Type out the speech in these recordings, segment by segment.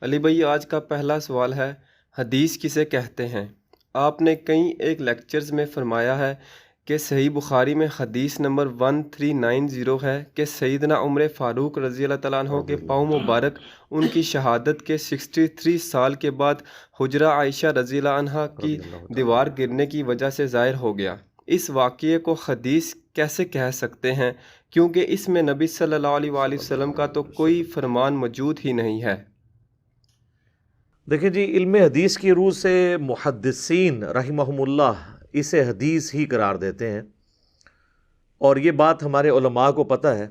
علی بھائی، آج کا پہلا سوال ہے، حدیث کسے کہتے ہیں؟ آپ نے کئی ایک لیکچرز میں فرمایا ہے کہ صحیح بخاری میں حدیث نمبر 1390 ہے کہ سیدنا عمر فاروق رضی اللہ تعالیٰ عنہ کے پاؤں مبارک ان کی شہادت کے 63 سال کے بعد حجرہ عائشہ رضی اللہ عنہا کی رضی اللہ تعالیٰ دیوار گرنے کی وجہ سے ظاہر ہو گیا۔ اس واقعے کو حدیث کیسے کہہ سکتے ہیں کیونکہ اس میں نبی صلی اللہ علیہ وآلہ وسلم کا تو کوئی فرمان موجود ہی نہیں ہے؟ دیکھیں جی، علم حدیث کی روح سے محدثین رحمہم اللہ اسے حدیث ہی قرار دیتے ہیں، اور یہ بات ہمارے علماء کو پتہ ہے۔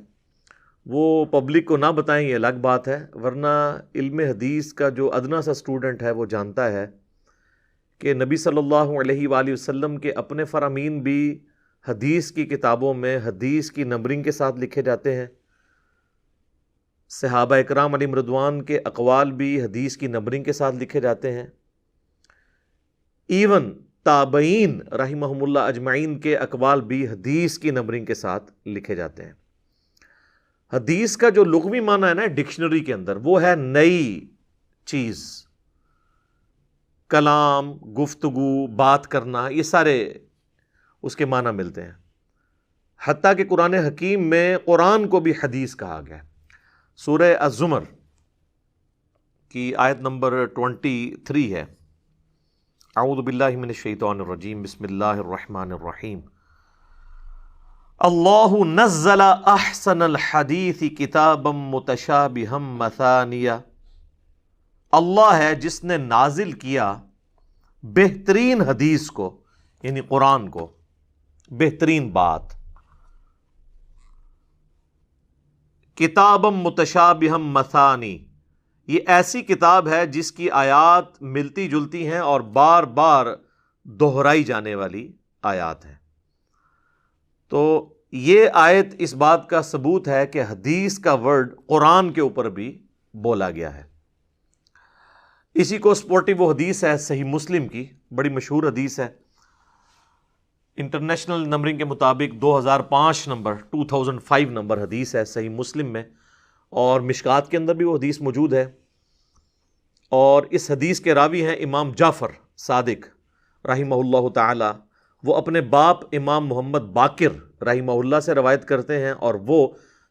وہ پبلک کو نہ بتائیں یہ الگ بات ہے، ورنہ علم حدیث کا جو ادنا سا اسٹوڈنٹ ہے وہ جانتا ہے کہ نبی صلی اللہ علیہ وآلہ وسلم کے اپنے فرامین بھی حدیث کی کتابوں میں حدیث کی نمبرنگ کے ساتھ لکھے جاتے ہیں۔ صحابہ اکرام علیہم رضوان کے اقوال بھی حدیث کی نمبرنگ کے ساتھ لکھے جاتے ہیں۔ ایون تابعین رحمہم اللہ اجمعین کے اقوال بھی حدیث کی نمبرنگ کے ساتھ لکھے جاتے ہیں۔ حدیث کا جو لغوی معنی ہے نا ڈکشنری کے اندر، وہ ہے نئی چیز، کلام، گفتگو، بات کرنا، یہ سارے اس کے معنی ملتے ہیں۔ حتیٰ کہ قرآن حکیم میں قرآن کو بھی حدیث کہا گیا ہے۔ سورہ الزمر کی آیت نمبر 23 ہے، اعوذ باللہ من الشیطان الرجیم، بسم اللہ الرحمن الرحیم، اللہ نزل احسن الحدیث کتابا متشابہا مثانیہ، اللہ ہے جس نے نازل کیا بہترین حدیث کو، یعنی قرآن کو، بہترین بات، کتابا متشابہا مثانی، یہ ایسی کتاب ہے جس کی آیات ملتی جلتی ہیں اور بار بار دہرائی جانے والی آیات ہیں۔ تو یہ آیت اس بات کا ثبوت ہے کہ حدیث کا ورڈ قرآن کے اوپر بھی بولا گیا ہے۔ اسی کو سپورٹی وہ حدیث ہے صحیح مسلم کی، بڑی مشہور حدیث ہے، انٹرنیشنل نمبرنگ کے مطابق 2005 نمبر 2005 نمبر حدیث ہے صحیح مسلم میں، اور مشکات کے اندر بھی وہ حدیث موجود ہے۔ اور اس حدیث کے راوی ہیں امام جعفر صادق رحمہ اللہ تعالی، وہ اپنے باپ امام محمد باقر رحمہ اللہ سے روایت کرتے ہیں، اور وہ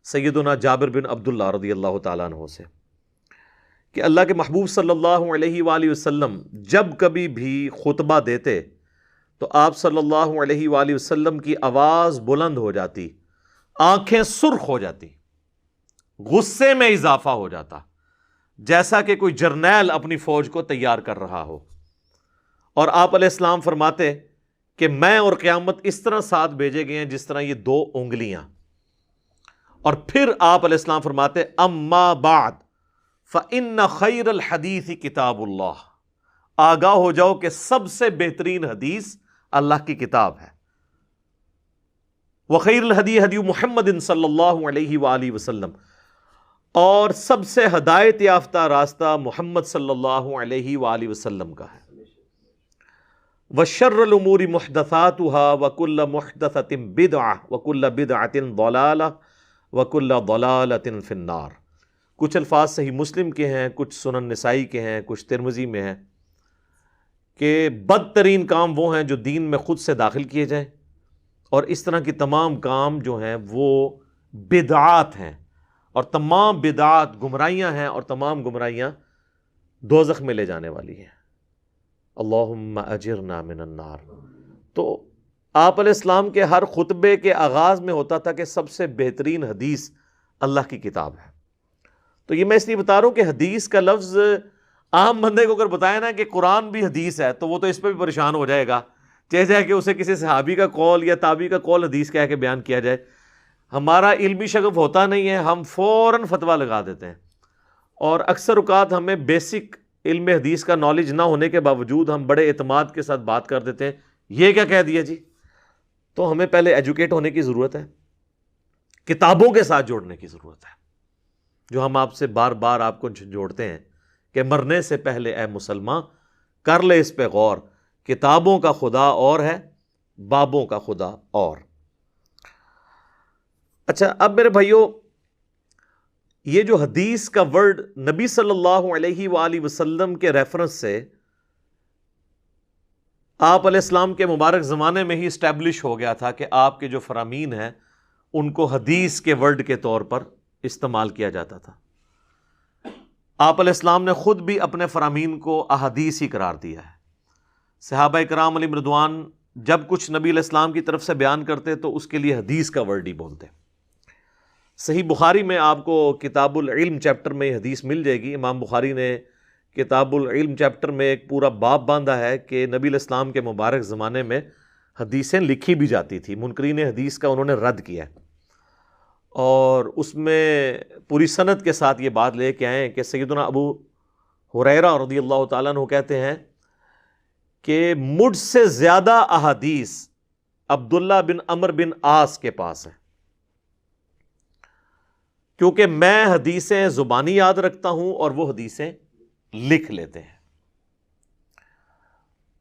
سیدنا جابر بن عبداللہ رضی اللہ تعالیٰ عنہ سے، کہ اللہ کے محبوب صلی اللہ علیہ وآلہ وسلم جب کبھی بھی خطبہ دیتے تو آپ صلی اللہ علیہ وآلہ وسلم کی آواز بلند ہو جاتی، آنکھیں سرخ ہو جاتی، غصے میں اضافہ ہو جاتا، جیسا کہ کوئی جرنیل اپنی فوج کو تیار کر رہا ہو، اور آپ علیہ السلام فرماتے کہ میں اور قیامت اس طرح ساتھ بھیجے گئے ہیں جس طرح یہ 2 انگلیاں، اور پھر آپ علیہ السلام فرماتے اما بعد فإن خیر الحدیث کتاب اللہ، آگاہ ہو جاؤ کہ سب سے بہترین حدیث اللہ کی کتاب ہے، وخیر الہدی ہدی محمد صلی اللہ علیہ وآلہ وسلم، اور سب سے ہدایت یافتہ راستہ محمد صلی اللہ علیہ وآلہ وسلم کا ہے، وشر الامور محدثاتها وکل محدثۃ بدعہ وکل بدعۃ ضلالہ وکل ضلالۃ فی النار۔ کچھ الفاظ صحیح مسلم کے ہیں، کچھ سنن نسائی کے ہیں، کچھ ترمذی میں ہیں، کہ بدترین کام وہ ہیں جو دین میں خود سے داخل کیے جائیں، اور اس طرح کی تمام کام جو ہیں وہ بدعات ہیں، اور تمام بدعات گمراہیاں ہیں، اور تمام گمراہیاں دوزخ میں لے جانے والی ہیں۔ اللہم اجرنا من النار۔ تو آپ علیہ السلام کے ہر خطبے کے آغاز میں ہوتا تھا کہ سب سے بہترین حدیث اللہ کی کتاب ہے۔ تو یہ میں اس لیے بتا رہا ہوں کہ حدیث کا لفظ عام بندے کو اگر بتایا نا کہ قرآن بھی حدیث ہے تو وہ تو اس پہ بھی پریشان ہو جائے گا، جیسے کہ اسے کسی صحابی کا قول یا تابعی کا قول حدیث کہہ کے بیان کیا جائے۔ ہمارا علمی شغف ہوتا نہیں ہے، ہم فوراً فتویٰ لگا دیتے ہیں، اور اکثر اوقات ہمیں بیسک علم حدیث کا نالج نہ ہونے کے باوجود ہم بڑے اعتماد کے ساتھ بات کر دیتے ہیں، یہ کیا کہہ دیا جی۔ تو ہمیں پہلے ایجوکیٹ ہونے کی ضرورت ہے، کتابوں کے ساتھ جوڑنے کی ضرورت ہے، جو ہم آپ سے بار بار آپ کو جوڑتے ہیں کہ مرنے سے پہلے اے مسلمان کر لے اس پہ غور، کتابوں کا خدا اور ہے، بابوں کا خدا اور۔ اچھا، اب میرے بھائیوں، یہ جو حدیث کا ورڈ نبی صلی اللہ علیہ وآلہ وسلم کے ریفرنس سے آپ علیہ السلام کے مبارک زمانے میں ہی اسٹیبلش ہو گیا تھا کہ آپ کے جو فرامین ہیں ان کو حدیث کے ورڈ کے طور پر استعمال کیا جاتا تھا. آپ علیہ السلام نے خود بھی اپنے فرامین کو احادیث ہی قرار دیا ہے. صحابہ کرام علیہم رضوان جب کچھ نبی علیہ السلام کی طرف سے بیان کرتے تو اس کے لیے حدیث کا ورڈ ہی بولتے. صحیح بخاری میں آپ کو کتاب العلم چیپٹر میں حدیث مل جائے گی. امام بخاری نے کتاب العلم چیپٹر میں ایک پورا باب باندھا ہے کہ نبی علیہ السلام کے مبارک زمانے میں حدیثیں لکھی بھی جاتی تھی. منکرین حدیث کا انہوں نے رد کیا ہے اور اس میں پوری سند کے ساتھ یہ بات لے کے آئے ہیں کہ سیدنا ابو ہریرہ رضی اللہ تعالیٰ عنہ کہتے ہیں کہ مجھ سے زیادہ احادیث عبداللہ بن عمر بن عاص کے پاس ہے، کیونکہ میں حدیثیں زبانی یاد رکھتا ہوں اور وہ حدیثیں لکھ لیتے ہیں.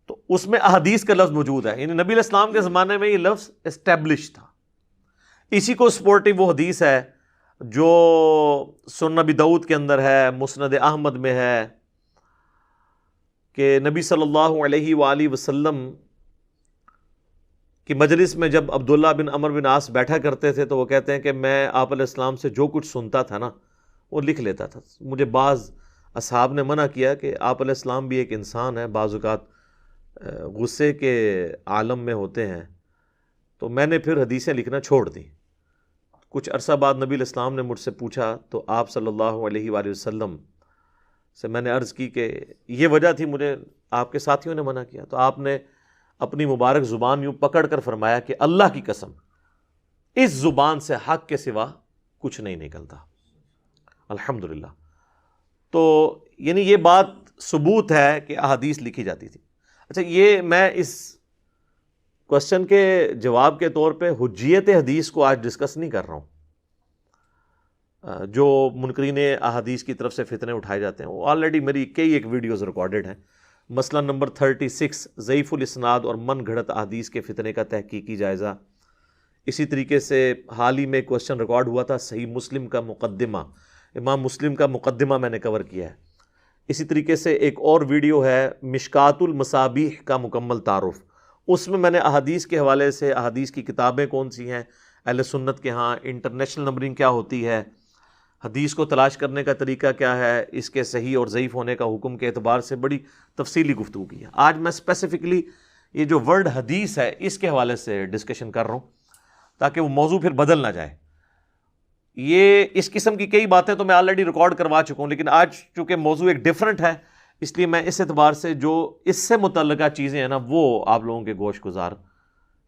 تو اس میں احادیث کا لفظ موجود ہے، یعنی نبی علیہ السلام کے زمانے میں یہ لفظ اسٹیبلش تھا. اسی کو سپورٹنگ وہ حدیث ہے جو سنن نبی داؤد کے اندر ہے، مسند احمد میں ہے کہ نبی صلی اللہ علیہ وآلہ وسلم کی مجلس میں جب عبداللہ بن عمر بن عاص بیٹھا کرتے تھے تو وہ کہتے ہیں کہ میں آپ علیہ السلام سے جو کچھ سنتا تھا نا وہ لکھ لیتا تھا. مجھے بعض اصحاب نے منع کیا کہ آپ علیہ السلام بھی ایک انسان ہے، بعض اوقات غصے کے عالم میں ہوتے ہیں، تو میں نے پھر حدیثیں لکھنا چھوڑ دی. کچھ عرصہ بعد نبی علیہ السلام نے مجھ سے پوچھا تو آپ صلی اللہ علیہ وآلہ وسلم سے میں نے عرض کی کہ یہ وجہ تھی، مجھے آپ کے ساتھیوں نے منع کیا. تو آپ نے اپنی مبارک زبان یوں پکڑ کر فرمایا کہ اللہ کی قسم اس زبان سے حق کے سوا کچھ نہیں نکلتا. الحمدللہ. تو یعنی یہ بات ثبوت ہے کہ احادیث لکھی جاتی تھی. اچھا، یہ میں اس کوشچن کے جواب کے طور پہ حجیت حدیث کو آج ڈسکس نہیں کر رہا ہوں. جو منکرین احادیث کی طرف سے فتنے اٹھائے جاتے ہیں وہ آلریڈی میری کئی ایک ویڈیوز ریکارڈڈ ہیں. مسئلہ نمبر 36 ضعیف الاسناد اور من گھڑت احادیث کے فتنے کا تحقیقی جائزہ. اسی طریقے سے حال ہی میں کوشچن ریکارڈ ہوا تھا صحیح مسلم کا مقدمہ، امام مسلم کا مقدمہ میں نے کور کیا ہے. اسی طریقے سے ایک اور ویڈیو ہے مشکات المصابیح کا مکمل تعارف، اس میں نے احادیث کے حوالے سے احادیث کی کتابیں کون سی ہیں اہل سنت کے ہاں، انٹرنیشنل نمبرنگ کیا ہوتی ہے، حدیث کو تلاش کرنے کا طریقہ کیا ہے، اس کے صحیح اور ضعیف ہونے کا حکم کے اعتبار سے بڑی تفصیلی گفتگو کی ہے. آج میں اسپیسیفکلی یہ جو ورڈ حدیث ہے اس کے حوالے سے ڈسکشن کر رہا ہوں تاکہ وہ موضوع پھر بدل نہ جائے. یہ اس قسم کی کئی باتیں تو میں آلریڈی ریکارڈ کروا چکا ہوں، لیکن آج چونکہ موضوع ایک ڈیفرنٹ ہے اس لیے میں اس اعتبار سے جو اس سے متعلقہ چیزیں ہیں نا وہ آپ لوگوں کے گوش گزار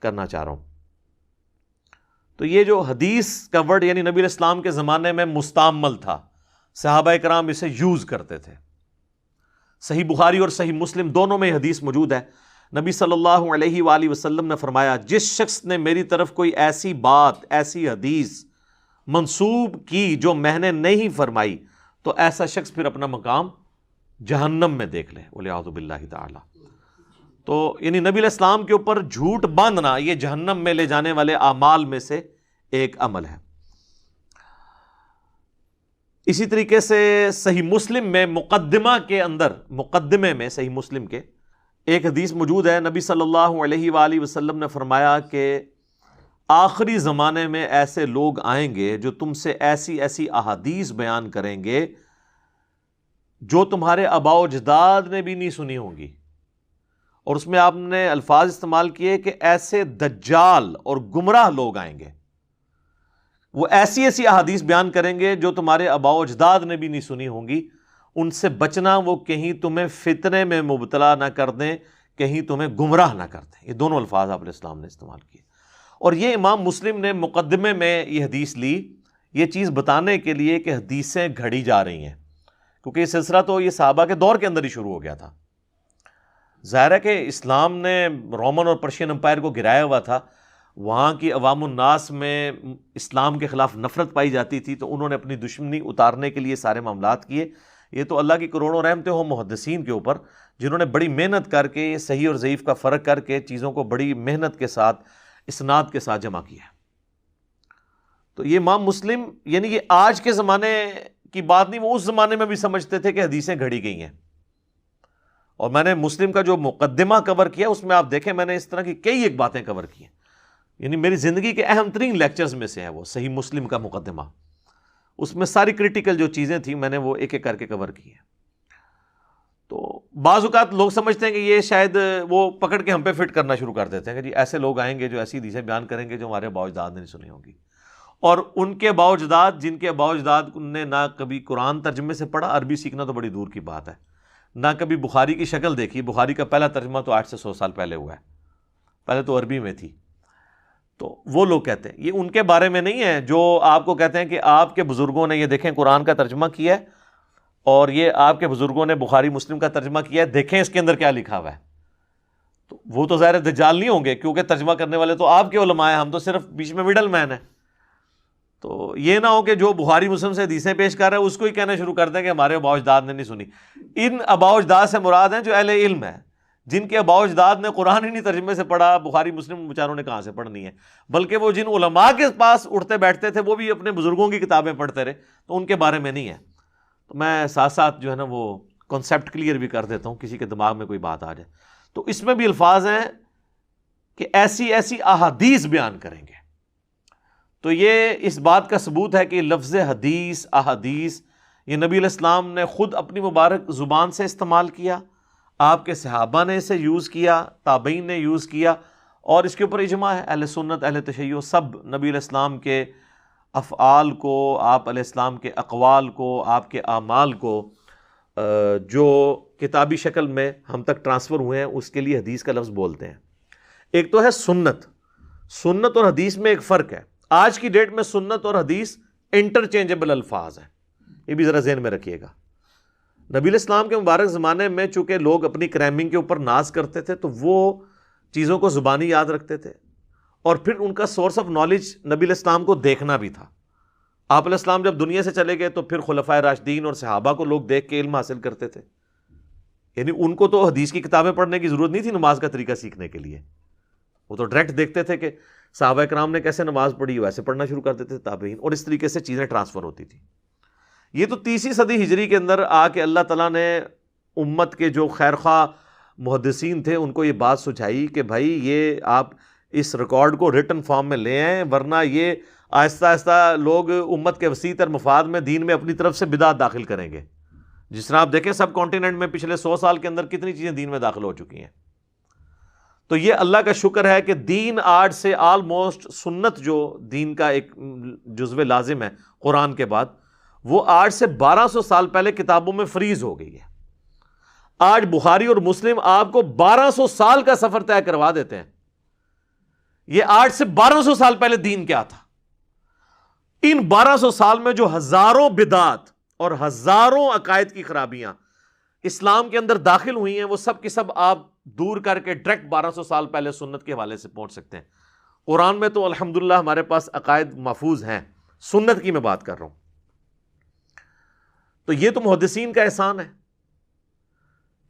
کرنا چاہ رہا ہوں. تو یہ جو حدیث کا ورڈ یعنی نبی علیہ السلام کے زمانے میں مستعمل تھا، صحابہ کرام اسے یوز کرتے تھے. صحیح بخاری اور صحیح مسلم دونوں میں حدیث موجود ہے. نبی صلی اللہ علیہ وآلہ وسلم نے فرمایا جس شخص نے میری طرف کوئی ایسی بات، ایسی حدیث منسوب کی جو میں نے نہیں فرمائی تو ایسا شخص پھر اپنا مقام جہنم میں دیکھ لے، والعیاذ باللہ تعالی. تو یعنی نبی علیہ السلام کے اوپر جھوٹ باندھنا یہ جہنم میں لے جانے والے اعمال میں سے ایک عمل ہے. اسی طریقے سے صحیح مسلم میں مقدمے میں صحیح مسلم کے ایک حدیث موجود ہے. نبی صلی اللہ علیہ وآلہ وسلم نے فرمایا کہ آخری زمانے میں ایسے لوگ آئیں گے جو تم سے ایسی ایسی احادیث بیان کریں گے جو تمہارے آباء و اجداد نے بھی نہیں سنی ہوں گی. اور اس میں آپ نے الفاظ استعمال کیے کہ ایسے دجال اور گمراہ لوگ آئیں گے، وہ ایسی ایسی احادیث بیان کریں گے جو تمہارے آباء و اجداد نے بھی نہیں سنی ہوں گی. ان سے بچنا، وہ کہیں تمہیں فتنے میں مبتلا نہ کر دیں، کہیں تمہیں گمراہ نہ کر دیں. یہ دونوں الفاظ آپ علیہ السلام نے استعمال کیے. اور یہ امام مسلم نے مقدمے میں یہ حدیث لی یہ چیز بتانے کے لیے کہ حدیثیں گھڑی جا رہی ہیں، کیونکہ یہ سلسلہ تو یہ صحابہ کے دور کے اندر ہی شروع ہو گیا تھا. ظاہر ہے کہ اسلام نے رومن اور پرشین امپائر کو گرایا ہوا تھا، وہاں کی عوام الناس میں اسلام کے خلاف نفرت پائی جاتی تھی، تو انہوں نے اپنی دشمنی اتارنے کے لیے سارے معاملات کیے. یہ تو اللہ کی کروڑوں رحمتیں ہوں محدثین کے اوپر جنہوں نے بڑی محنت کر کے صحیح اور ضعیف کا فرق کر کے چیزوں کو بڑی محنت کے ساتھ اسناد کے ساتھ جمع کیا. تو یہ امام مسلم یعنی یہ آج کے زمانے کی بات نہیں، وہ اس زمانے میں بھی سمجھتے تھے کہ حدیثیں گھڑی گئی ہیں. اور میں نے مسلم کا جو مقدمہ کور کیا اس میں آپ دیکھیں میں نے اس طرح کی کئی ایک باتیں کور کی ہیں، یعنی میری زندگی کے اہم ترین لیکچرز میں سے ہے وہ صحیح مسلم کا مقدمہ. اس میں ساری کرٹیکل جو چیزیں تھیں میں نے وہ ایک ایک کر کے کور کی ہیں. تو بعض اوقات لوگ سمجھتے ہیں کہ یہ شاید وہ پکڑ کے ہم پہ فٹ کرنا شروع کر دیتے ہیں کہ جی ایسے لوگ آئیں گے جو ایسی حدیثیں بیان کریں گے جو ہمارے آباء و اجداد نے نہیں سنی ہوں گی. اور ان کے آباء و اجداد جن کے آباء و اجداد نے نہ کبھی قرآن ترجمے سے پڑھا، عربی سیکھنا تو بڑی دور کی بات ہے، نہ کبھی بخاری کی شکل دیکھی. بخاری کا پہلا ترجمہ تو 8 سے 100 سال پہلے ہوا ہے، پہلے تو عربی میں تھی. تو وہ لوگ کہتے ہیں یہ ان کے بارے میں نہیں ہے جو آپ کو کہتے ہیں کہ آپ کے بزرگوں نے یہ دیکھیں قرآن کا ترجمہ کیا ہے اور یہ آپ کے بزرگوں نے بخاری مسلم کا ترجمہ کیا ہے، دیکھیں اس کے اندر کیا لکھا ہوا ہے. تو وہ تو ظاہر دجال نہیں ہوں گے کیونکہ ترجمہ کرنے والے تو آپ کے علماء ہیں، ہم تو صرف بیچ میں مڈل مین ہیں. تو یہ نہ ہو کہ جو بخاری مسلم سے حدیثیں پیش کر رہا ہے اس کو ہی کہنا شروع کر دیں کہ ہمارے آباء و اجداد نے نہیں سنی. ان آباء و اجداد سے مراد ہیں جو اہل علم ہے، جن کے آباء و اجداد نے قرآن ہی نہیں ترجمے سے پڑھا، بخاری مسلم بیچاروں نے کہاں سے پڑھنی ہے. بلکہ وہ جن علماء کے پاس اٹھتے بیٹھتے تھے وہ بھی اپنے بزرگوں کی کتابیں پڑھتے رہے، تو ان کے بارے میں نہیں ہے. تو میں ساتھ ساتھ جو ہے نا وہ کنسیپٹ کلیئر بھی کر دیتا ہوں کسی کے دماغ میں کوئی بات آ جائے. تو اس میں بھی الفاظ ہیں کہ ایسی ایسی احادیث بیان کریں گے. تو یہ اس بات کا ثبوت ہے کہ لفظ حدیث، احادیث یہ نبی علیہ السلام نے خود اپنی مبارک زبان سے استعمال کیا، آپ کے صحابہ نے اسے یوز کیا، تابعین نے یوز کیا، اور اس کے اوپر اجماع ہے. اہل سنت، اہل تشیع سب نبی علیہ السلام کے افعال کو، آپ علیہ السلام کے اقوال کو، آپ کے اعمال کو جو کتابی شکل میں ہم تک ٹرانسفر ہوئے ہیں اس کے لیے حدیث کا لفظ بولتے ہیں. ایک تو ہے سنت. سنت اور حدیث میں ایک فرق ہے. آج کی ڈیٹ میں سنت اور حدیث انٹرچینجبل الفاظ ہیں، یہ بھی ذرا ذہن میں رکھیے گا. نبی علیہ السلام کے مبارک زمانے میں چونکہ لوگ اپنی کرائمنگ کے اوپر ناز کرتے تھے تو وہ چیزوں کو زبانی یاد رکھتے تھے، اور پھر ان کا سورس آف نالج نبی علیہ السلام کو دیکھنا بھی تھا. آپ علیہ السلام جب دنیا سے چلے گئے تو پھر خلفائے راشدین اور صحابہ کو لوگ دیکھ کے علم حاصل کرتے تھے. یعنی ان کو تو حدیث کی کتابیں پڑھنے کی ضرورت نہیں تھی نماز کا طریقہ سیکھنے کے لیے، وہ تو ڈائریکٹ دیکھتے تھے کہ صحابہ کرام نے کیسے نماز پڑھی، ویسے پڑھنا شروع کر دیتے تھے تابعین، اور اس طریقے سے چیزیں ٹرانسفر ہوتی تھی. یہ تو 30ویں صدی ہجری کے اندر آ کے اللہ تعالیٰ نے امت کے جو خیرخواہ محدثین تھے ان کو یہ بات سجھائی کہ بھائی یہ آپ اس ریکارڈ کو ریٹن فارم میں لے آئیں، ورنہ یہ آہستہ آہستہ لوگ امت کے وسیع تر مفاد میں دین میں اپنی طرف سے بدعت داخل کریں گے. جس طرح آپ دیکھیں سب کانٹیننٹ میں پچھلے 100 سال کے اندر کتنی چیزیں دین میں داخل ہو چکی ہیں. تو یہ اللہ کا شکر ہے کہ دین آج سے آلموسٹ سنت جو دین کا ایک جزو لازم ہے قرآن کے بعد، وہ آج سے 1200 سال پہلے کتابوں میں فریز ہو گئی ہے. آج بخاری اور مسلم آپ کو 1200 سال کا سفر طے کروا دیتے ہیں. یہ آج سے 1200 سال پہلے دین کیا تھا. ان 1200 سال میں جو ہزاروں بدعات اور ہزاروں عقائد کی خرابیاں اسلام کے اندر داخل ہوئی ہیں وہ سب کی سب آپ دور کر کے ڈائریکٹ 1200 سال پہلے سنت کے حوالے سے پہنچ سکتے ہیں. قرآن میں تو الحمدللہ ہمارے پاس عقائد محفوظ ہیں، سنت کی میں بات کر رہا ہوں. تو یہ تو محدثین کا احسان ہے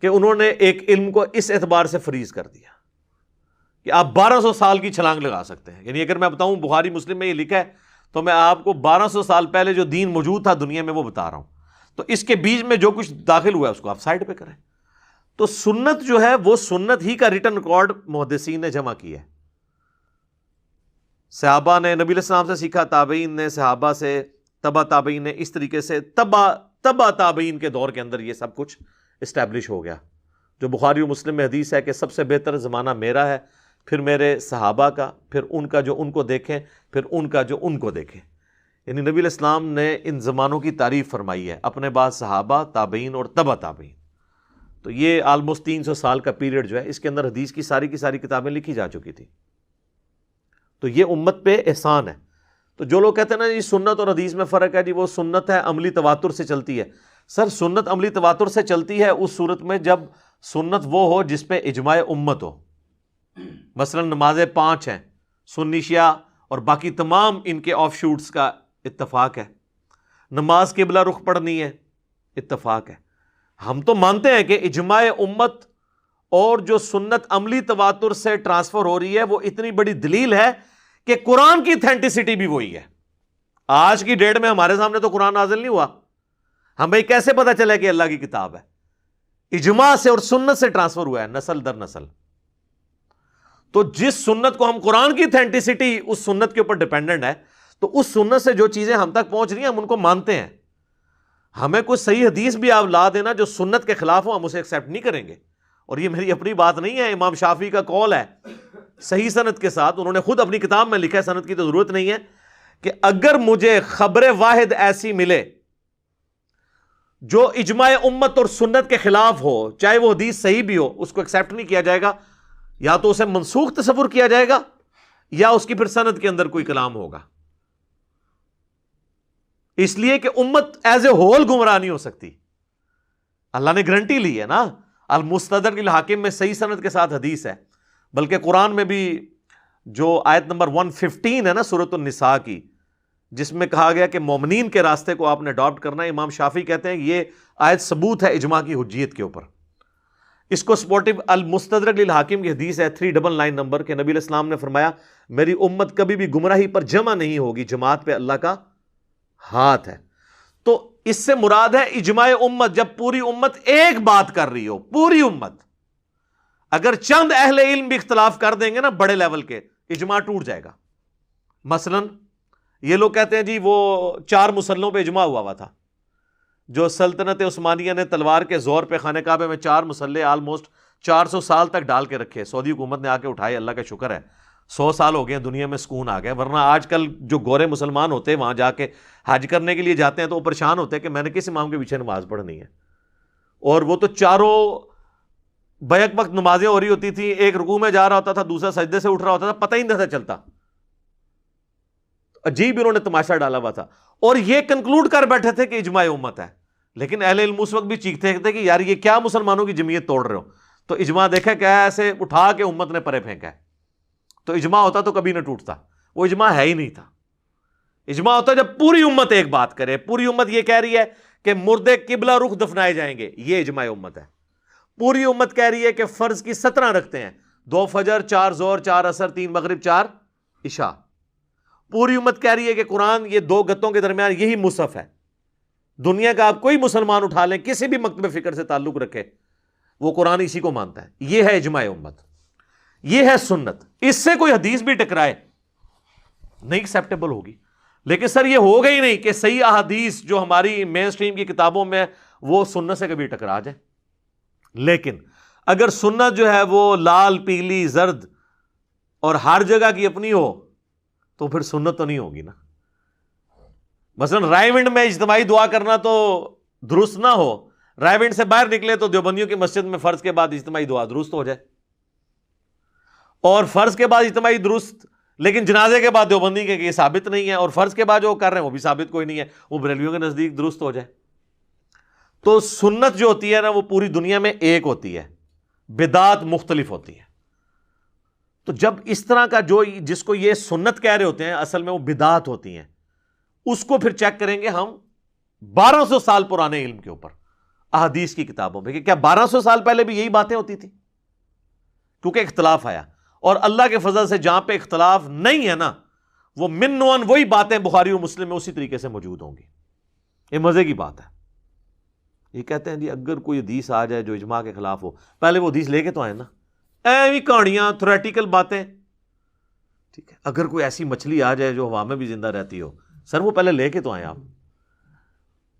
کہ انہوں نے ایک علم کو اس اعتبار سے فریز کر دیا کہ آپ 1200 سال کی چھلانگ لگا سکتے ہیں. یعنی اگر میں بتاؤں بخاری مسلم میں یہ لکھا ہے تو میں آپ کو 1200 سال پہلے جو دین موجود تھا دنیا میں وہ بتا رہا ہوں. تو اس کے بیچ میں جو کچھ داخل ہوا ہے اس کو آپ سائڈ پہ کریں. تو سنت جو ہے وہ سنت ہی کا ریٹن ریکارڈ محدثین نے جمع کیا ہے. صحابہ نے نبی علیہ السلام سے سیکھا، تابعین نے صحابہ سے، تبع تابعین نے، اس طریقے سے تبع تابعین کے دور کے اندر یہ سب کچھ اسٹیبلش ہو گیا. جو بخاری و مسلم میں حدیث ہے کہ سب سے بہتر زمانہ میرا ہے، پھر میرے صحابہ کا، پھر ان کا جو ان کو دیکھیں، پھر ان کا جو ان کو دیکھیں. یعنی نبی علیہ السلام نے ان زمانوں کی تعریف فرمائی ہے، اپنے بعد صحابہ، تابعین اور تبع تابعین. تو یہ آلموسٹ 300 سال کا پیریڈ جو ہے اس کے اندر حدیث کی ساری کتابیں لکھی جا چکی تھی. تو یہ امت پہ احسان ہے. تو جو لوگ کہتے ہیں نا جی سنت اور حدیث میں فرق ہے، جی وہ سنت ہے عملی تواتر سے چلتی ہے. سر سنت عملی تواتر سے چلتی ہے اس صورت میں جب سنت وہ ہو جس پہ اجماع امت ہو. مثلا نمازیں 5 ہیں، سنی شیعہ اور باقی تمام ان کے آف شوٹس کا اتفاق ہے. نماز قبلہ رخ پڑھنی ہے، اتفاق ہے. ہم تو مانتے ہیں کہ اجماع امت اور جو سنت عملی تواتر سے ٹرانسفر ہو رہی ہے وہ اتنی بڑی دلیل ہے کہ قرآن کی اتھینٹسٹی بھی وہی ہے. آج کی ڈیٹ میں ہمارے سامنے تو قرآن نازل نہیں ہوا، ہم بھائی کیسے پتا چلا کہ اللہ کی کتاب ہے؟ اجماع سے اور سنت سے ٹرانسفر ہوا ہے نسل در نسل. تو جس سنت کو ہم قرآن کی اتھینٹسٹی اس سنت کے اوپر ڈیپینڈنٹ ہے، تو اس سنت سے جو چیزیں ہم تک پہنچ رہی ہیں ہم ان کو مانتے ہیں. ہمیں کوئی صحیح حدیث بھی آپ لا دینا جو سنت کے خلاف ہو، ہم اسے ایکسیپٹ نہیں کریں گے. اور یہ میری اپنی بات نہیں ہے، امام شافعی کا قول ہے صحیح سند کے ساتھ، انہوں نے خود اپنی کتاب میں لکھا ہے، سند کی تو ضرورت نہیں ہے، کہ اگر مجھے خبر واحد ایسی ملے جو اجماع امت اور سنت کے خلاف ہو، چاہے وہ حدیث صحیح بھی ہو، اس کو ایکسیپٹ نہیں کیا جائے گا، یا تو اسے منسوخ تصور کیا جائے گا یا اس کی پھر سند کے اندر کوئی کلام ہوگا. اس لیے کہ امت ایز اے ہول گمراہ نہیں ہو سکتی. اللہ نے گارنٹی لی ہے نا، المستدرک للحاکم میں صحیح سند کے ساتھ حدیث ہے. بلکہ قرآن میں بھی جو آیت نمبر 115 ہے نا سورۃ النساء کی، جس میں کہا گیا کہ مومنین کے راستے کو آپ نے اڈاپٹ کرنا ہے، امام شافعی کہتے ہیں یہ آیت ثبوت ہے اجماع کی حجیت کے اوپر. اس کو سپورٹو المستدرک للحاکم کی حدیث ہے 399 نمبر کے، نبی علیہ السلام نے فرمایا میری امت کبھی بھی گمراہی پر جمع نہیں ہوگی، جماعت پہ اللہ کا ہاتھ ہے. تو اس سے مراد ہے اجماع امت، جب پوری امت ایک بات کر رہی ہو، پوری امت. اگر چند اہل علم بھی اختلاف کر دیں گے نا بڑے لیول کے، اجماع ٹوٹ جائے گا. مثلا یہ لوگ کہتے ہیں جی وہ 4 مسلوں پہ اجماع ہوا تھا، جو سلطنت عثمانیہ نے تلوار کے زور پہ خانہ کعبہ میں 4 مسلے آلموسٹ 400 سال تک ڈال کے رکھے. سعودی حکومت نے آ کے اٹھائے، اللہ کا شکر ہے 100 سال ہو گئے ہیں، دنیا میں سکون آ گیا. ورنہ آج کل جو گورے مسلمان ہوتے ہیں وہاں جا کے حج کرنے کے لیے جاتے ہیں تو وہ پریشان ہوتے ہیں کہ میں نے کس امام کے پیچھے نماز پڑھنی ہے. اور وہ تو چاروں بیک وقت نمازیں ہو رہی ہوتی تھی، ایک رکوع میں جا رہا ہوتا تھا، دوسرا سجدے سے اٹھ رہا ہوتا تھا، پتہ ہی نہیں تھا چلتا. عجیب انہوں نے تماشا ڈالا ہوا تھا، اور یہ کنکلوڈ کر بیٹھے تھے کہ اجماع امت ہے. لیکن اہل علم اس وقت بھی چیختے تھے کہ یار یہ کیا مسلمانوں کی جمعیت توڑ رہے ہو. تو اجماع دیکھا کیا ہے، ایسے اٹھا کے امت نے پرے پھینکا ہے. تو اجماع ہوتا تو کبھی نہ ٹوٹتا، وہ اجماع ہے ہی نہیں تھا. اجماع ہوتا جب پوری امت ایک بات کرے، پوری امت یہ کہہ رہی ہے کہ مردے قبلہ رخ دفنائے جائیں گے، یہ اجماع امت ہے. پوری امت کہہ رہی ہے کہ فرض کی 17 رکھتے ہیں، 2 فجر 4 ظہر 4 عصر 3 مغرب 4 عشاء. پوری امت کہہ رہی ہے کہ قرآن یہ 2 گتوں کے درمیان یہی مصحف ہے. دنیا کا آپ کوئی مسلمان اٹھا لیں، کسی بھی مکتب فکر سے تعلق رکھے، وہ قرآن اسی کو مانتا ہے. یہ ہے اجماع امت، یہ ہے سنت. اس سے کوئی حدیث بھی ٹکرائے نہیں ایکسیپٹیبل ہوگی. لیکن سر یہ ہوگا ہی نہیں کہ صحیح احادیث جو ہماری مین سٹریم کی کتابوں میں وہ سنت سے کبھی ٹکرا جائے. لیکن اگر سنت جو ہے وہ لال پیلی زرد اور ہر جگہ کی اپنی ہو تو پھر سنت تو نہیں ہوگی نا. مثلا رائے ونڈ میں اجتماعی دعا کرنا تو درست نہ ہو، رائے ونڈ سے باہر نکلے تو دیوبندیوں کی مسجد میں فرض کے بعد اجتماعی دعا درست ہو جائے، اور فرض کے بعد اجتماعی درست لیکن جنازے کے بعد دیوبندی کے یہ ثابت نہیں ہے، اور فرض کے بعد جو کر رہے ہیں وہ بھی ثابت کوئی نہیں ہے، وہ بریلویوں کے نزدیک درست ہو جائے. تو سنت جو ہوتی ہے نا وہ پوری دنیا میں ایک ہوتی ہے، بدعت مختلف ہوتی ہے. تو جب اس طرح کا جو جس کو یہ سنت کہہ رہے ہوتے ہیں اصل میں وہ بدعت ہوتی ہیں، اس کو پھر چیک کریں گے ہم 1200 سال پرانے علم کے اوپر احادیث کی کتابوں میں کہ کیا 1200 سال پہلے بھی یہی باتیں ہوتی تھی. کیونکہ اختلاف آیا، اور اللہ کے فضل سے جہاں پہ اختلاف نہیں ہے نا وہ من نوعاً وہی باتیں بخاری و مسلم میں اسی طریقے سے موجود ہوں گی. یہ مزے کی بات ہے. یہ کہتے ہیں جی اگر کوئی حدیث آ جائے جو اجماع کے خلاف ہو، پہلے وہ حدیث لے کے تو آئے نا، ایویں کہانیاں تھیوریٹیکل باتیں. ٹھیک ہے، اگر کوئی ایسی مچھلی آ جائے جو ہوا میں بھی زندہ رہتی ہو، سر وہ پہلے لے کے تو آئیں، آپ